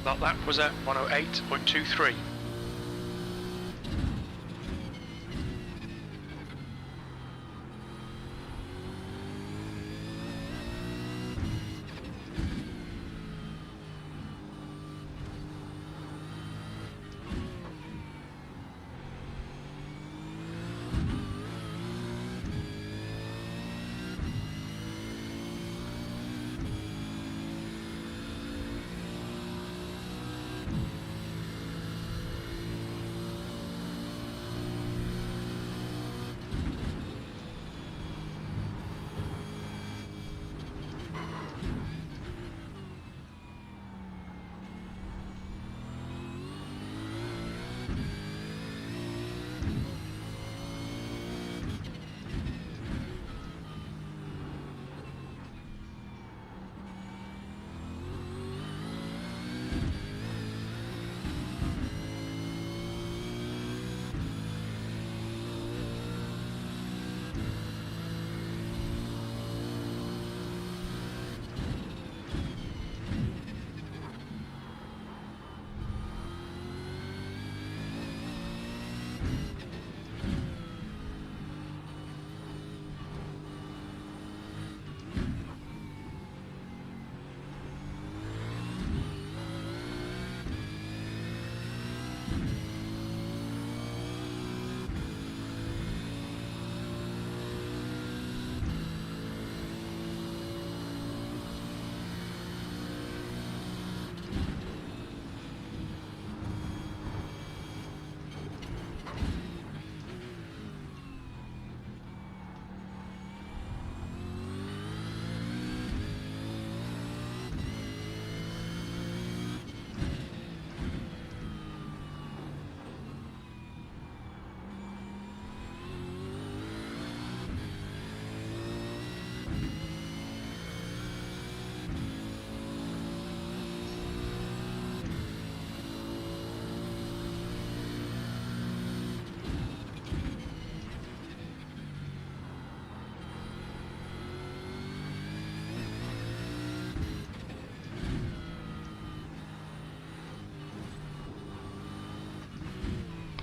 That lap was at 108.23.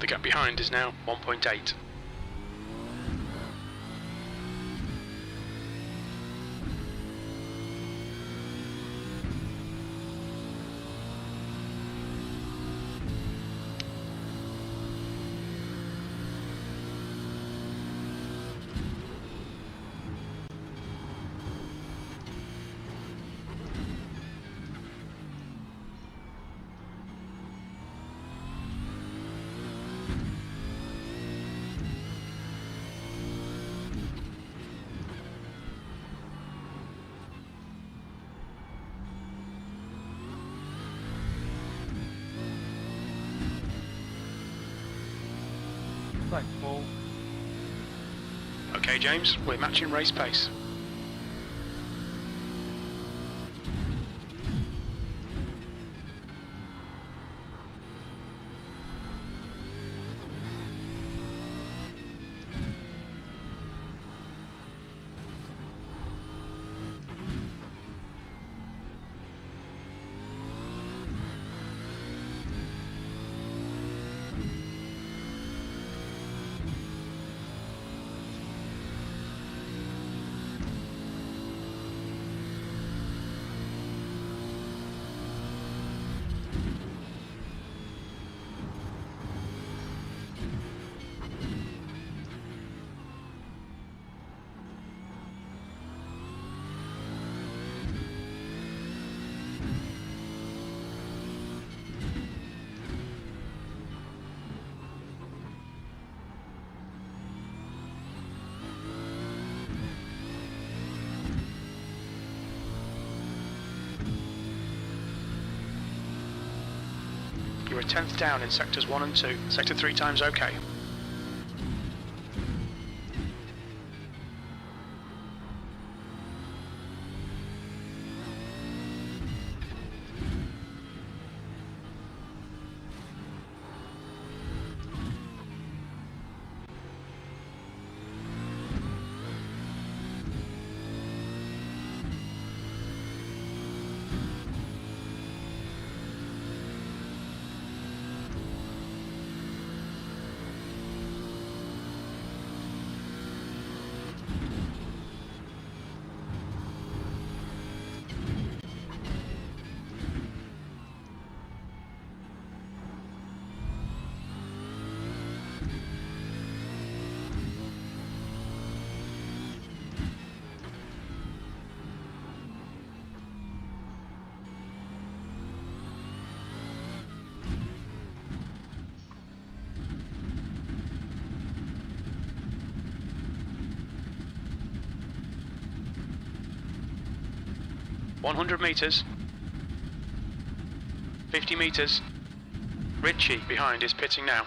The gap behind is now 1.8. Thanks, Paul. Okay, James, we're matching race pace. You're a 10th down in sectors 1 and 2. Sector 3 times okay. $100 meters. 50 meters. Richie behind is pitting now.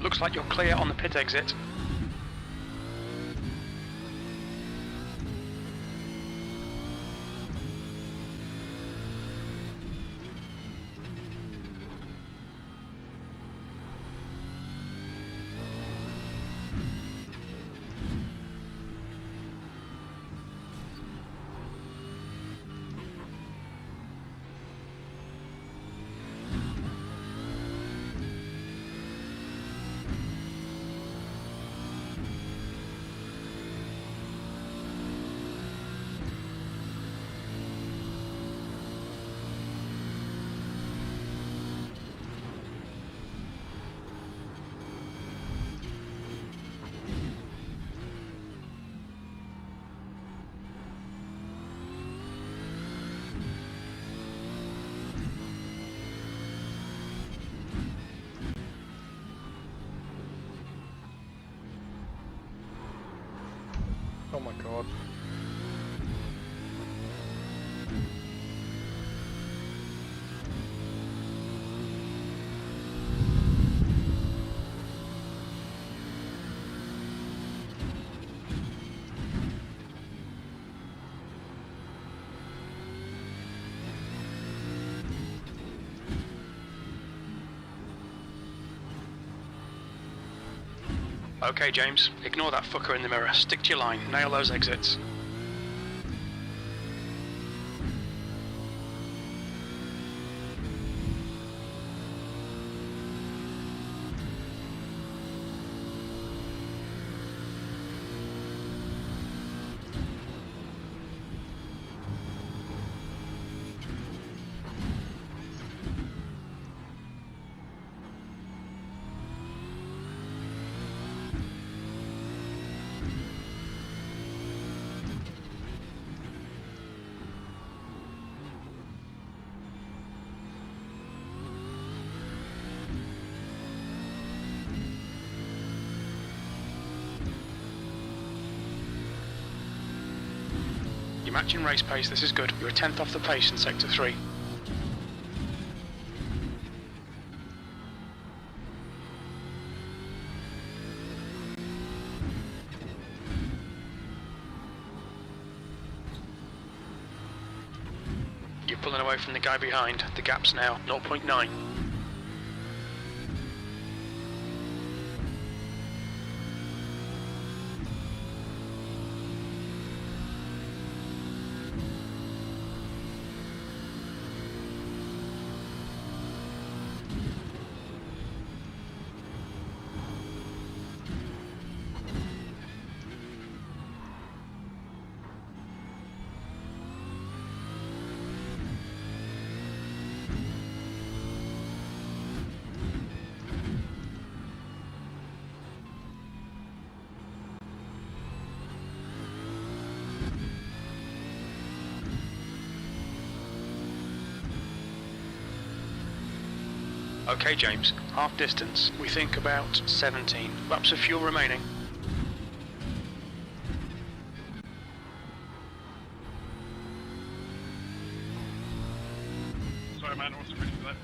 Looks like you're clear on the pit exit. Oh my god. Okay, James, ignore that fucker in the mirror. Stick to your line. Nail those exits. You're matching race pace, this is good. You're a 10th off the pace in Sector 3. You're pulling away from the guy behind. The gap's now 0.9. Okay, James, half distance. We think about 17. Laps of fuel remaining. Sorry, man, I wasn't ready for that.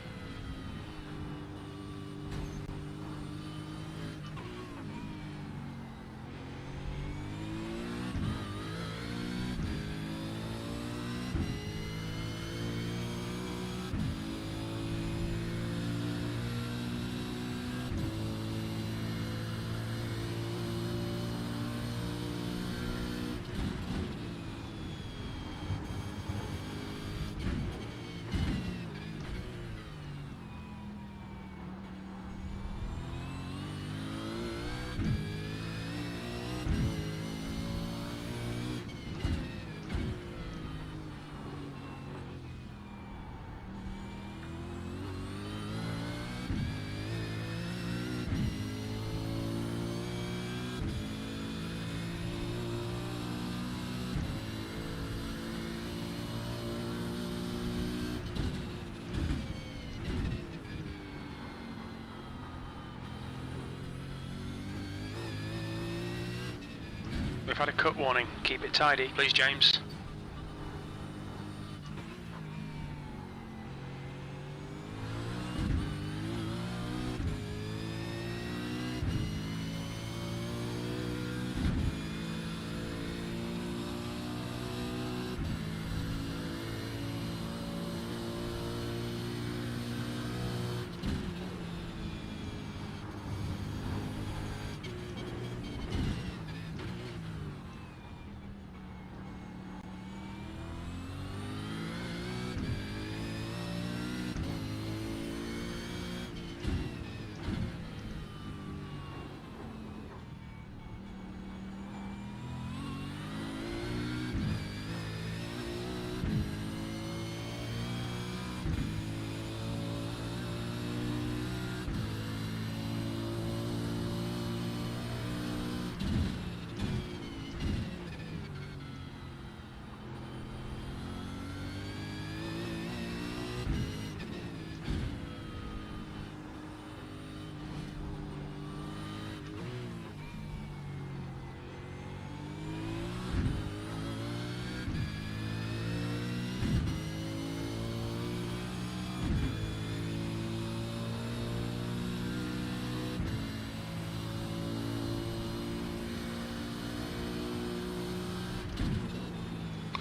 We've had a cut warning. Keep it tidy. Please, James.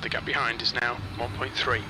The gap behind is now 1.3.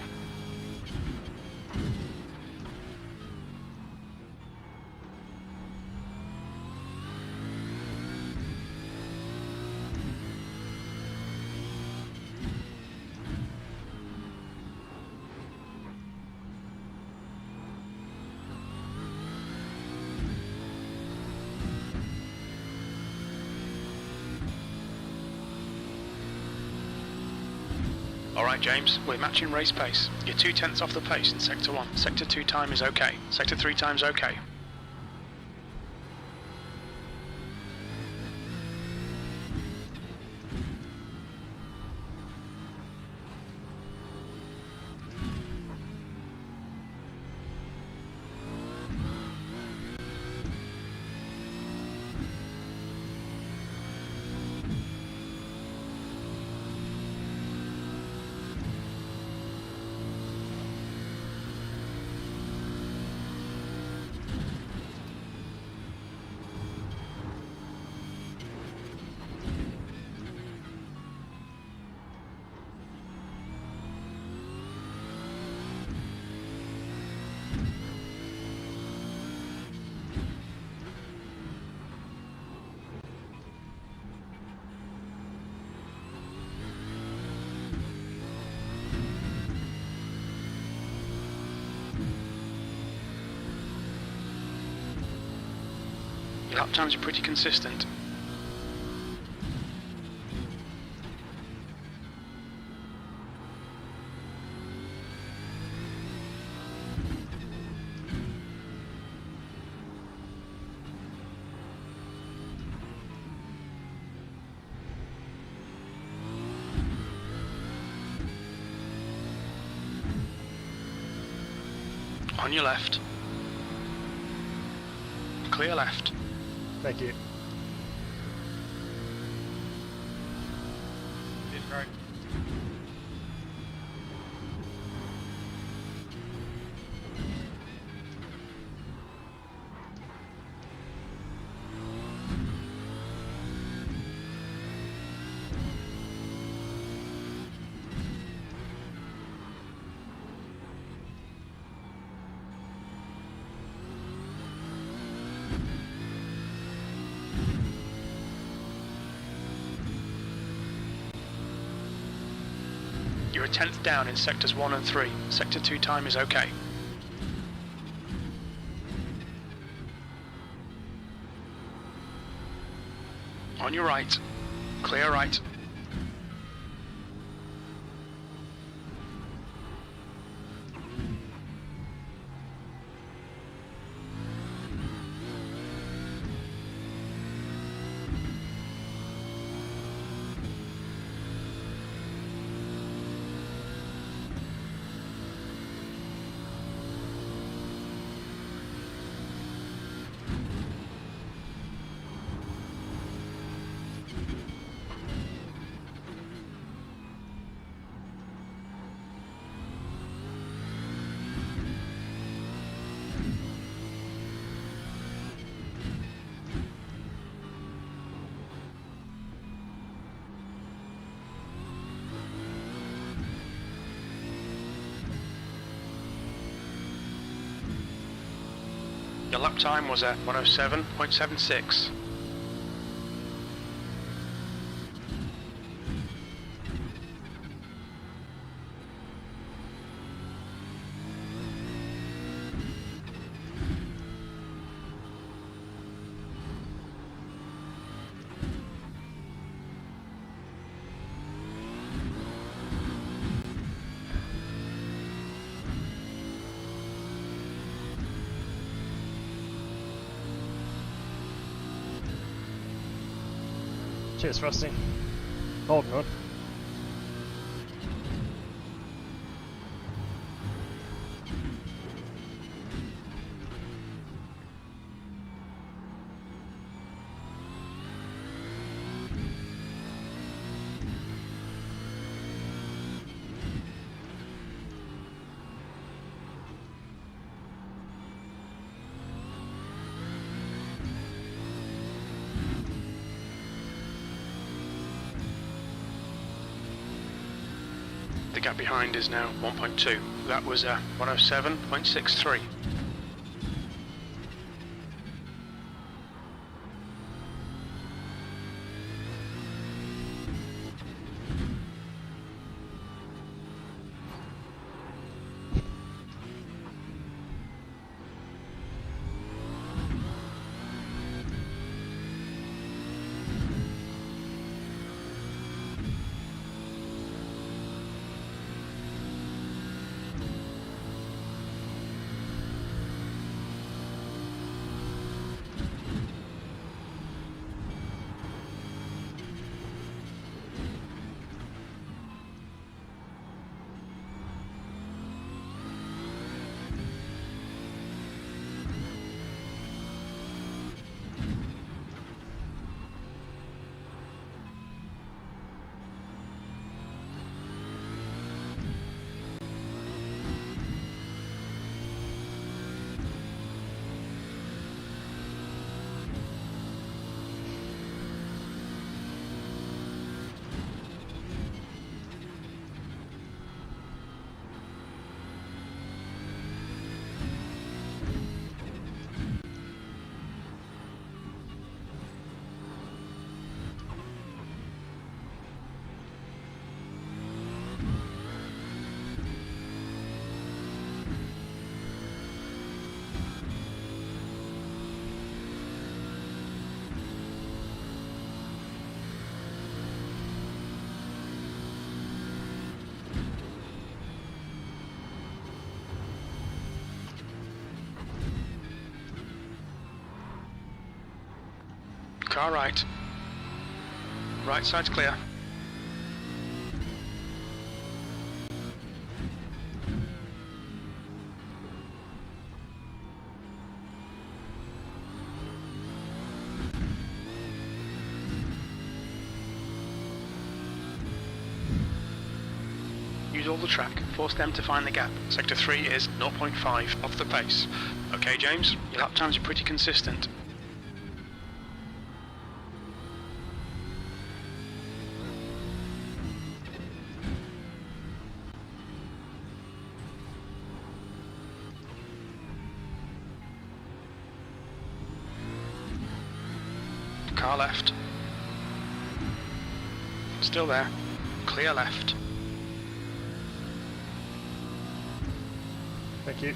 Alright James, we're matching race pace. You're 2/10 off the pace in Sector 1. Sector 2 time is okay. Sector 3 time's okay. Your lap times are pretty consistent. On your left. Clear left. Thank you. This right. You're a 10th down in sectors 1 and 3. Sector 2 time is okay. On your right. Clear right. Your lap time was at 107.76. Cheers, Frosty. Hold on. The gap behind is now 1.2. That was 107.63. Car right. Right side's clear. Use all the track, force them to find the gap. Sector 3 is 0.5 off the pace. Okay, James, your lap times are pretty consistent. Car left. Still there. Clear left. Thank you.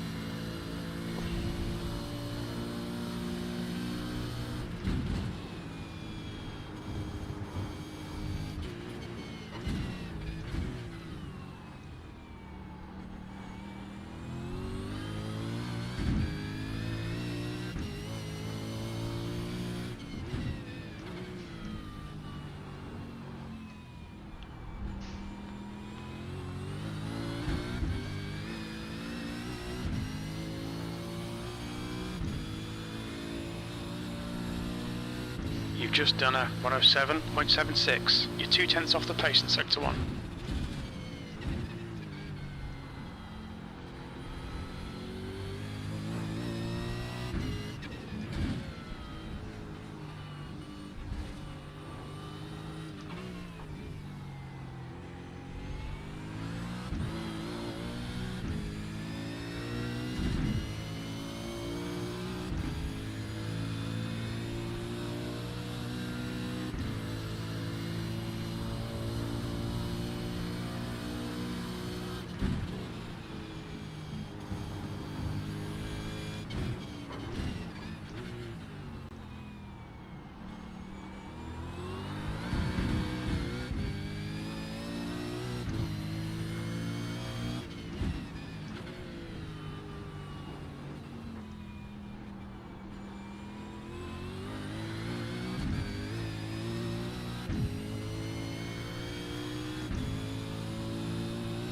You've just done a 107.76. You're 2/10 off the pace in Sector 1.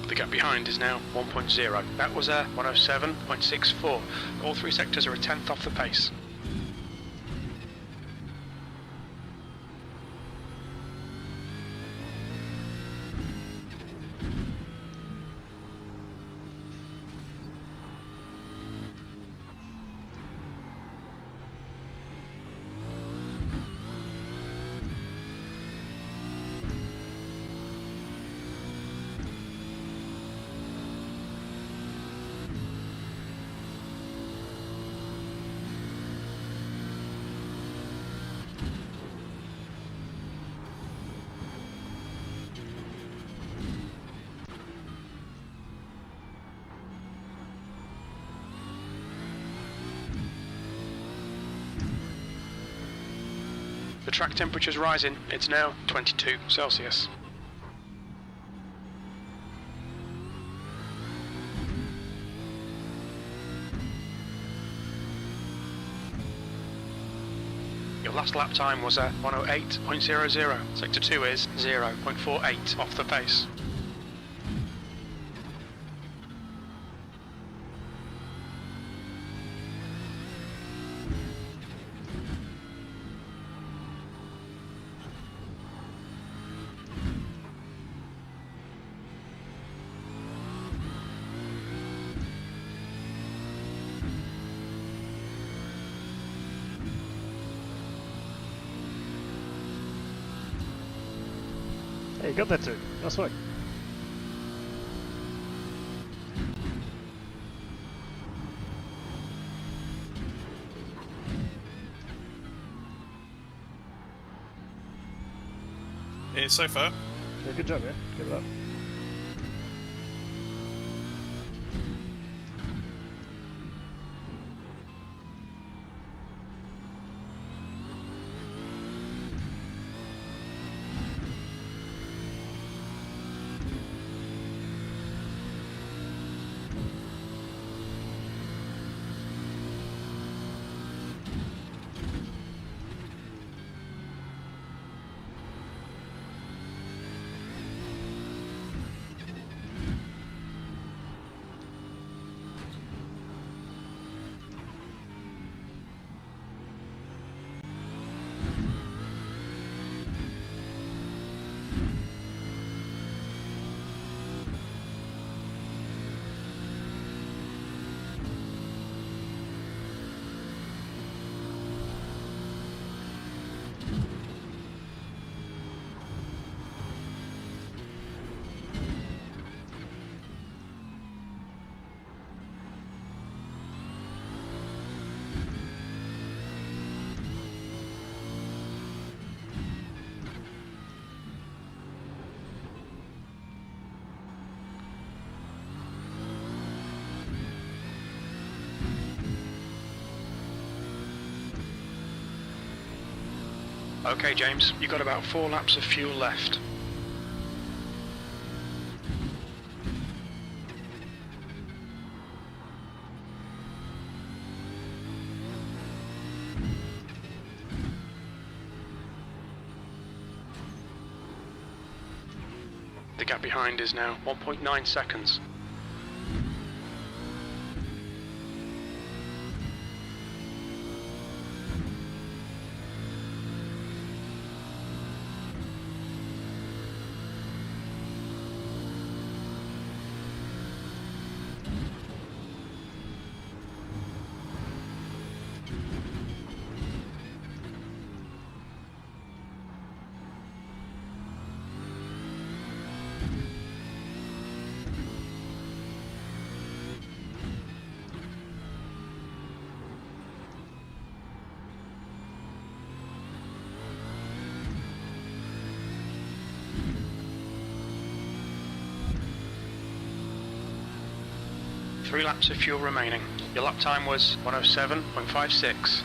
The gap behind is now 1.0. That was a 107.64. All three sectors are a 10th off the pace. The track temperature's rising. It's now 22 Celsius. Your last lap time was a 108.00. Sector 2 is 0.48 off the pace. Hey, you got that too. Nice work. Yeah, so far. Yeah, good job, man. Give it up. Okay, James, you've got about 4 laps of fuel left. The gap behind is now 1.9 seconds. Three laps of fuel remaining. Your lap time was 107.56.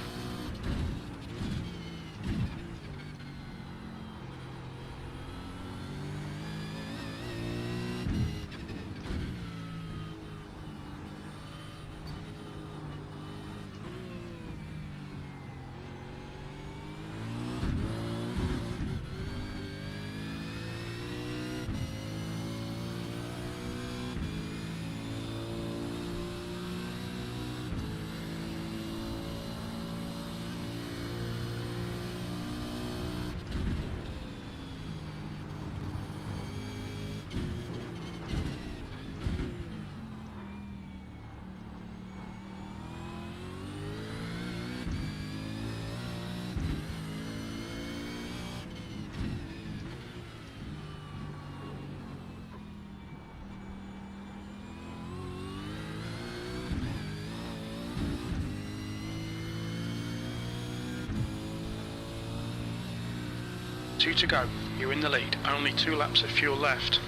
Two to go. You're in the lead. Only 2 laps of fuel left.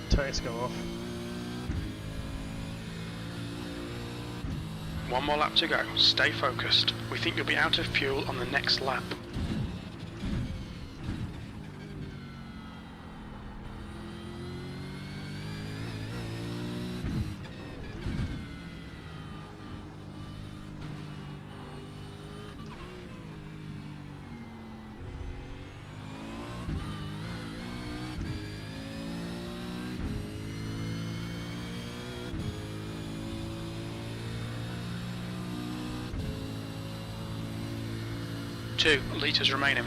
Tanks go off. 1 more lap to go. Stay focused. We think you'll be out of fuel on the next lap. Two litres remaining.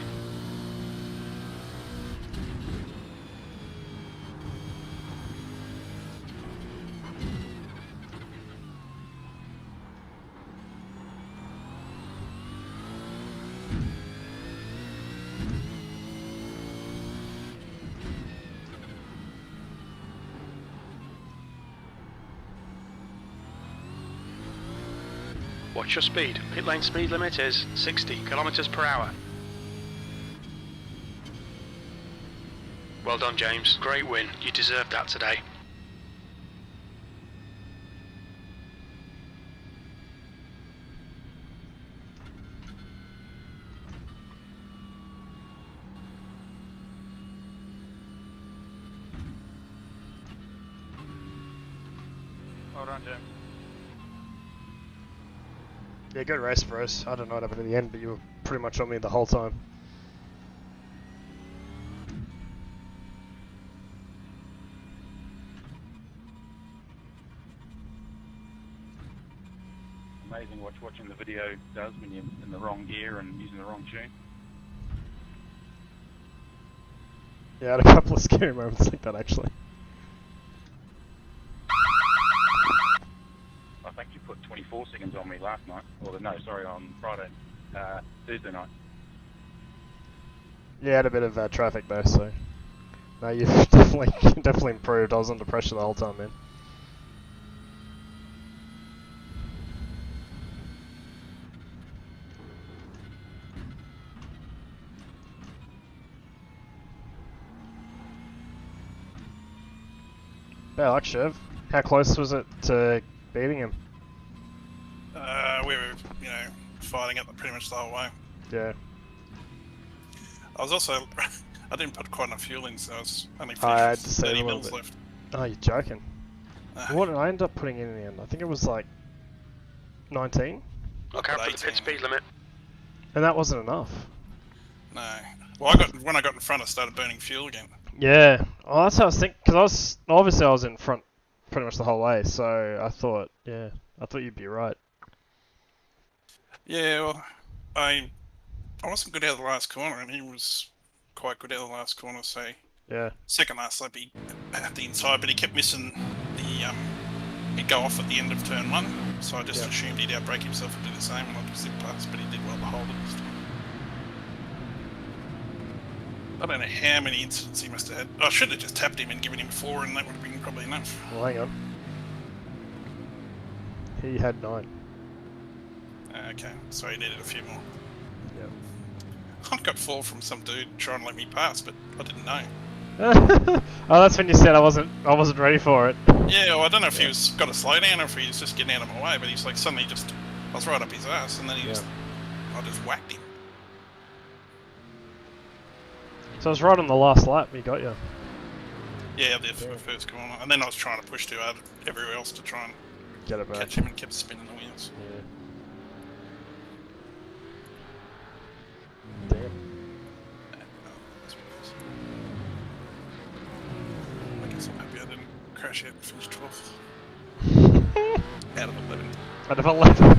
Watch your speed. Pit lane speed limit is 60 kilometers per hour. Well done, James. Great win. You deserved that today. Well done, James. Yeah, good race for us. I don't know what happened at the end, but you were pretty much on me the whole time. amazing watching the video does when you're in the wrong gear and using the wrong tune. Yeah, I had a couple of scary moments like that actually. I think you put 24 seconds on me last night, or no, sorry, on Friday, Thursday night. Yeah, had a bit of traffic though, so no, you've definitely improved. I was under pressure the whole time, man. Bad luck, Chev. How close was it to beating him? We were, you know, fighting it pretty much the whole way. Yeah. I was also, I didn't put quite enough fuel in, so I was only I had finished to save 30 a little mils bit. left. Oh, you're joking. What did I end up putting in the end? I think it was like 19? Look out for the pit 18. speed limit. And that wasn't enough. No. Well, when I got in front, I started burning fuel again. Yeah. Oh, that's how I was thinking, because obviously I was in front pretty much the whole way, so I thought you'd be right. Yeah, well, I wasn't good out of the last corner, and he was quite good out of the last corner, so Yeah. second last lap he had the inside, but he kept missing the, he'd go off at the end of turn 1, so I just assumed he'd outbrake himself and do the same, and I just zipped past, but he did well to hold it this time. I don't know how many incidents he must have had. I should have just tapped him and given him 4, and that would have been probably enough. Well, hang on. He had 9. Okay, so he needed a few more. Yep. I got 4 from some dude trying to let me pass, but I didn't know. Oh, that's when you said I wasn't ready for it. Yeah, well, I don't know if he was got a slowdown or if he was just getting out of my way, but he's like suddenly just, I was right up his ass, and then I just whacked him. So it was right on the last lap he got you. Yeah, the first corner, and then I was trying to push too hard everywhere else to try and Get it back. catch him, and kept spinning the wheels. Yeah. Damn. I guess I'm happy I didn't crash out and finish 12th. Out of 11. Out of 11.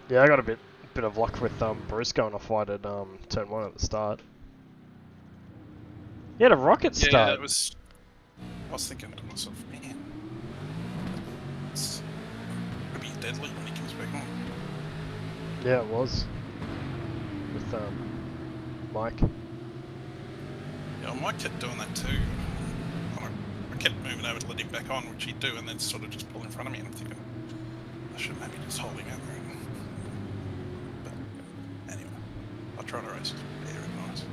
Yeah, I got a bit of luck with Bruce going off wide at turn 1 at the start. He had a rocket start. Yeah, that was. I was thinking to myself, man, it's gonna be deadly when he comes back on. Yeah, it was. With Mike. Yeah, well, Mike kept doing that too. I kept moving over to let him back on, which he'd do, and then sort of just pull in front of me, and I'm thinking, I should maybe just hold him over. But anyway, I'll try to race better and nice.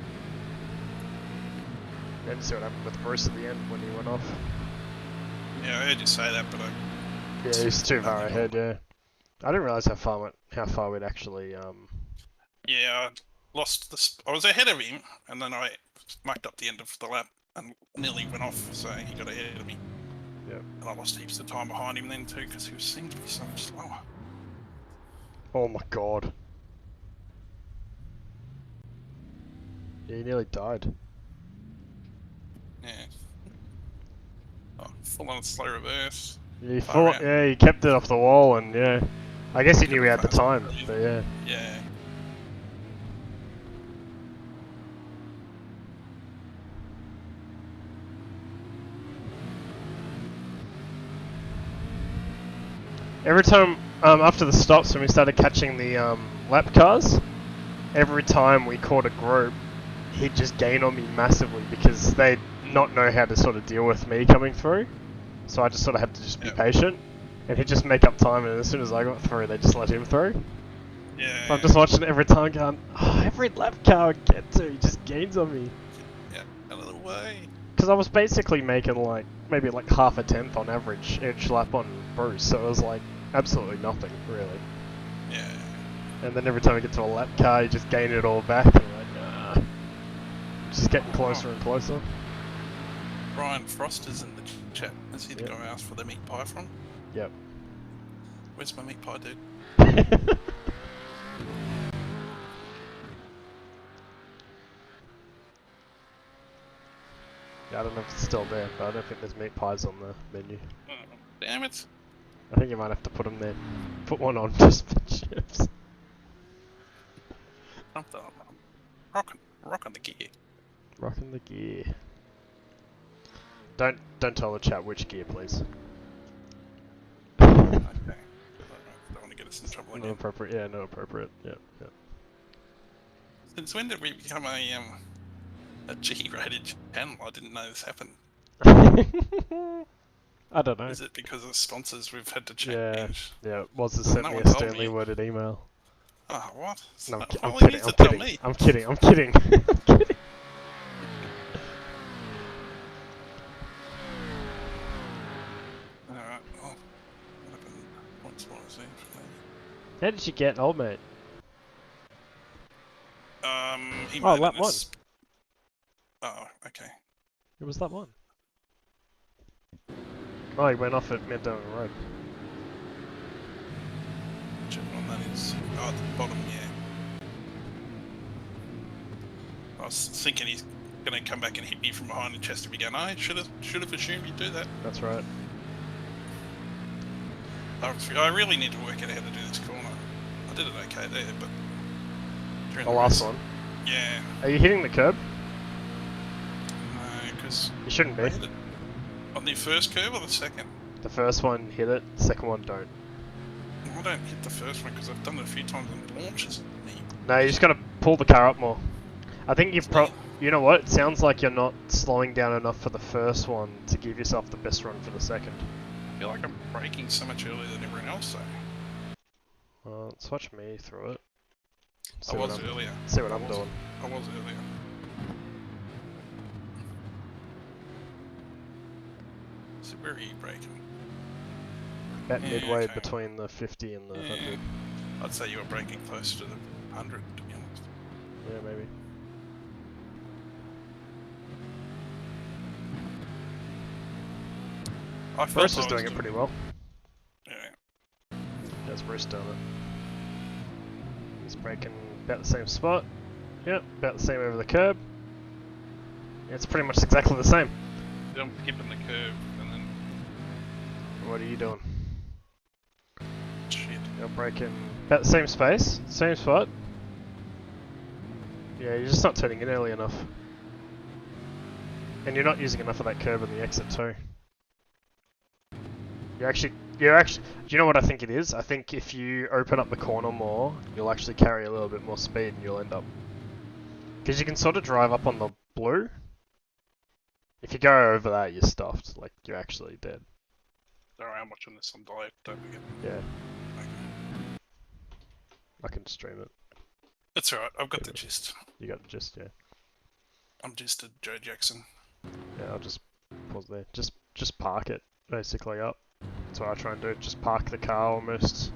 Didn't see what happened with Bruce at the end when he went off. Yeah, I heard you say that, but Yeah, he's too far ahead. Yeah, I didn't realize how far we'd actually. yeah, I lost this. I was ahead of him, and then I mucked up the end of the lap and nearly went off, so he got ahead of me. Yep. And I lost heaps of time behind him then too, because he seemed to be so much slower. Oh my god. Yeah, he nearly died. Yeah. Oh, full on slow reverse. Yeah, he kept it off the wall, and yeah, I guess he knew he had the time, but yeah. Yeah. Every time after the stops, when we started catching the lap cars, every time we caught a group, he'd just gain on me massively because they'd not know how to sort of deal with me coming through. So I just sort of had to just be patient, and he'd just make up time, and as soon as I got through, they just let him through. Yeah. So I'm just watching it every time going, oh, every lap car I get to, he just gains on me. Yeah, a little way. Because I was basically making like, maybe like half a tenth on average each lap on Bruce, so it was like absolutely nothing, really. Yeah. And then every time we get to a lap car, you just gain it all back, and I'm like, nah. Just getting closer and closer. Brian Frost is in the chat. Is he the guy I asked for the meat pie from? Yep. Where's my meat pie, dude? Yeah, I don't know if it's still there, but I don't think there's meat pies on the menu. Oh, damn it. I think you might have to put them there. Put one on just for chips. I'm rocking the gear. Rocking the gear. Don't tell the chat which gear, please. Okay. Don't want to get us in trouble Not again. appropriate. Yeah, not appropriate. Yeah. Since when did we become a G-rated channel? I didn't know this happened. I don't know. Is it because of sponsors we've had to change? Yeah. Wazza sent No me one a told sternly me. worded email. Oh, what? No, Well, I'm he kidding. needs I'm to tell kidding. me. I'm kidding. I'm kidding. I'm kidding. Alright, well, what happened? Points was there for me. How did you get old mate? He Oh, made lap an one. Oh, okay. It was that one. Oh, he went off at Sandown Road. Whichever one that is. Oh, at the bottom, yeah. I was thinking he's gonna come back and hit me from behind and Chester be going, I should have assumed you'd do that. That's right. I really need to work out how to do this corner. I did it okay there, but during The last race- one. Yeah. Are you hitting the curb? No, because You shouldn't be. on the first curve or the second? The first one hit it. The second one don't. I don't hit the first one because I've done it a few times and it launches me. No, you just gotta pull the car up more. I think you've you know what? It sounds like you're not slowing down enough for the first one to give yourself the best run for the second. I feel like I'm braking so much earlier than everyone else though. Well, let's watch me through it. I was earlier. See what I'm doing. I was earlier. So where are you braking? About Yeah, midway okay. between the 50 and the 100. I'd say you were braking close to the 100 to be honest. Yeah, maybe. I felt Bruce I is doing was it pretty well. Yeah. That's Bruce doing it. He's braking about the same spot. Yep, about the same over the curb. Yeah, it's pretty much exactly the same. I'm skipping the curve and then What are you doing? shit. You're braking about the same space, same spot. Yeah, you're just not turning in early enough. And you're not using enough of that curb in the exit too. You're actually, do you know what I think it is? I think if you open up the corner more, you'll actually carry a little bit more speed and you'll end up... Because you can sort of drive up on the blue. If you go over that, you're stuffed. Like, you're actually dead. Sorry, I'm watching this on delay, don't forget. Yeah, Okay. I can stream it. That's alright, I've got the gist. You got the gist, yeah. I'm just a Joe Jackson. Yeah, I'll just pause there. Just park it, basically, up. That's what I try and do. Just park the car almost.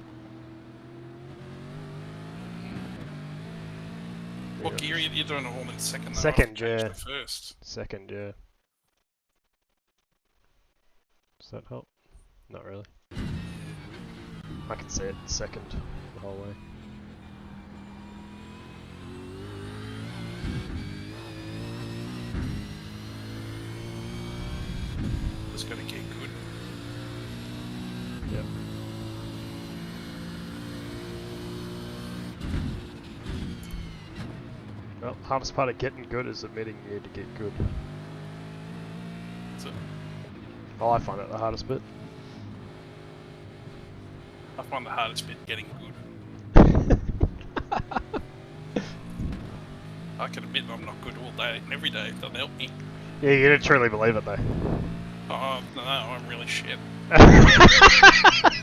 What gear are you doing it all in second though? Second, I've changed yeah. to first. Second, yeah. Does that help? Not really. I can see it second the whole way. Just gotta get good. Yep. Well, hardest part of getting good is admitting you need to get good. So Well, I find it the hardest bit. I find the hardest bit getting good. I can admit I'm not good all day and every day. It doesn't help me. Yeah, you don't truly believe it though. Oh, no, I'm really shit. 100%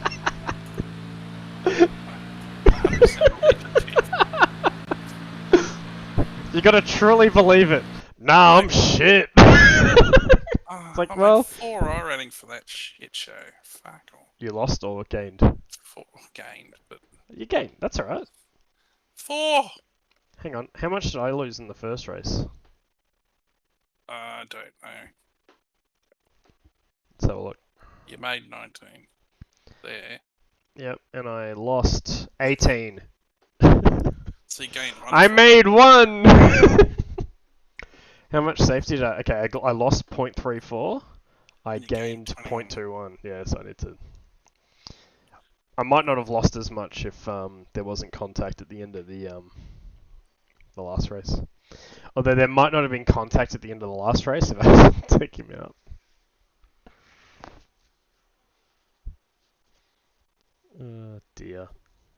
You gotta truly believe it. Nah, I'm shit. Oh, like, I'm well- at 4 I rating for that shit show. Fuck all. You lost or gained? 4 gained, but You gained. That's alright. 4! Hang on. How much did I lose in the first race? I don't know. Let's have a look. You made 19. There. Yep, and I lost 18. So you gained 1. I from- made 1! How much safety did I... Okay, I lost 0.34. I You gained gained 0.21. Yeah, so I need to I might not have lost as much if there wasn't contact at the end of the last race. Although there might not have been contact at the end of the last race if I didn't take him out. Oh dear.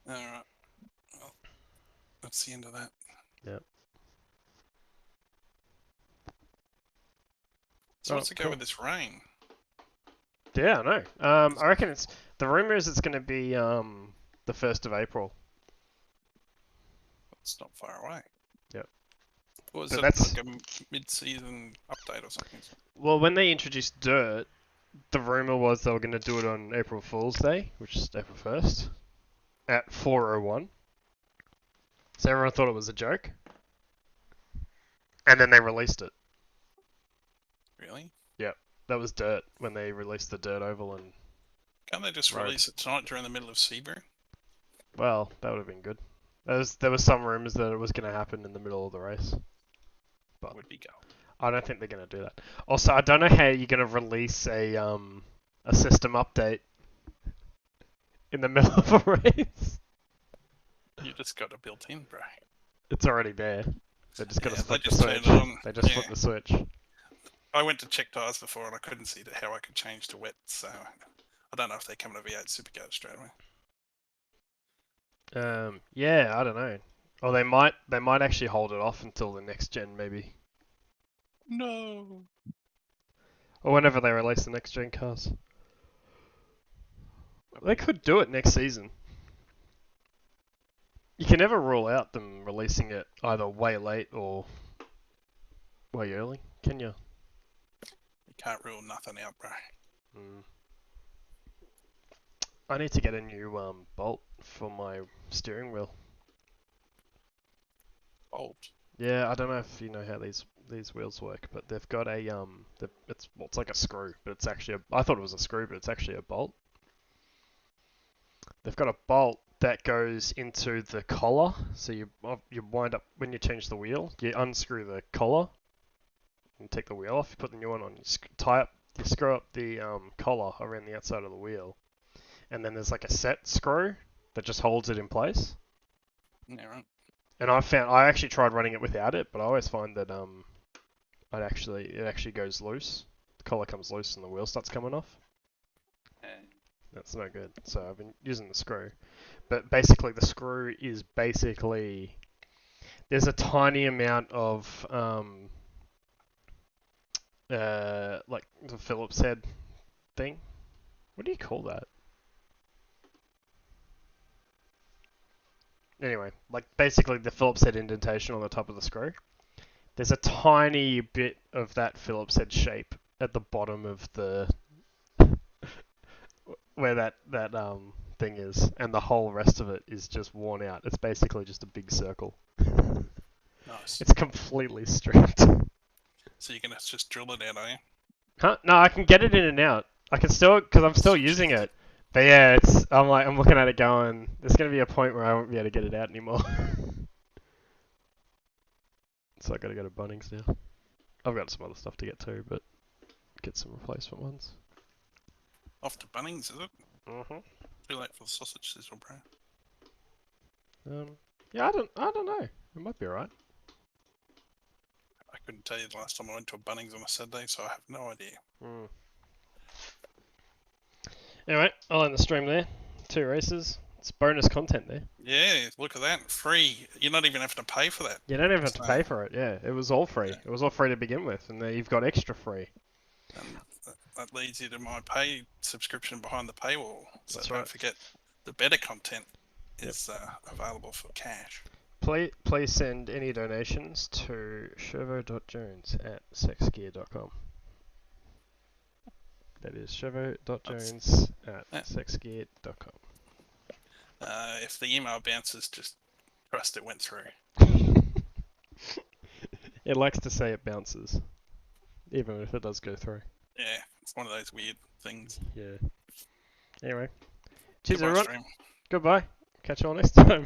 Alright. Well, that's the end of that. Yep. So what's it go with this rain? Yeah, I know. I reckon it's the rumor is it's going to be the 1st of April. It's not far away. Yep. Was But it that's- like a mid-season update or something? Well, when they introduced Dirt, the rumor was they were going to do it on April Fool's Day, which is April 1st, at 4:01. So everyone thought it was a joke. And then they released it. Really? That was Dirt, when they released the Dirt Oval and... Can't they just Right. release it tonight during the middle of Sebring? Well, that would have been good. There was some rumors that it was going to happen in the middle of the race. But Would be gold. I don't think they're going to do that. Also, I don't know how you're going to release a system update in the middle of a race. You just got it built in, bro. It's already there. They just got to Yeah, flip they the just turned switch. it on. They just Yeah. flip the switch. I went to check tyres before and I couldn't see how I could change to wet, so I don't know if they come to V8 Supercar straight away. Yeah, I don't know. Or they might actually hold it off until the next gen, maybe. No. Or whenever they release the next gen cars. They could do it next season. You can never rule out them releasing it either way late or way early, can you? You can't rule nothing out, bro. Mm. I need to get a new bolt for my steering wheel. Bolt. Yeah, I don't know if you know how these wheels work, but they've got a it's like a screw, but it's actually I thought it was a screw, but it's actually a bolt. They've got a bolt that goes into the collar, so you wind up when you change the wheel, you unscrew the collar and take the wheel off. You put the new one on. You screw up the collar around the outside of the wheel, and then there's like a set screw that just holds it in place. Yeah, right. And I actually tried running it without it, but I always find that it actually goes loose. The collar comes loose and the wheel starts coming off. That's no good. So I've been using the screw. But basically the screw is basically... There's a tiny amount of... like the Phillips head thing. What do you call that? Anyway, like basically the Phillips head indentation on the top of the screw. There's a tiny bit of that Phillips head shape at the bottom of the... where that thing is, and the whole rest of it is just worn out. It's basically just a big circle. Nice. It's completely stripped. So you're gonna just drill it out, are you? Huh? No, I can get it in and out. I can still, because I'm still using it. But yeah, I'm looking at it going, there's going to be a point where I won't be able to get it out anymore. So I got to go to Bunnings now. I've got some other stuff to get to, but get some replacement ones. Off to Bunnings, is it? Mm-hmm. Too late for the sausage sizzle, bro. Yeah, I don't know. It might be alright. I couldn't tell you the last time I went to a Bunnings on a Saturday, so I have no idea. Mm. Anyway, I'll end the stream there. 2 races. It's bonus content there. Yeah, look at that. Free. You're not even having to pay for that. You don't even have to pay for it, yeah. It was all free. Yeah. It was all free to begin with, and then you've got extra free. And that leads you to my pay subscription behind the paywall. So That's don't right. forget, the better content is available for cash. Please send any donations to chevo.jones@sexgear.com. That is chevo.jones@sexgear.com. If the email bounces, just trust it went through. It likes to say it bounces, even if it does go through. Yeah, it's one of those weird things. Yeah. Anyway. Cheers, Goodbye, everyone. stream. Goodbye. Catch you all next time.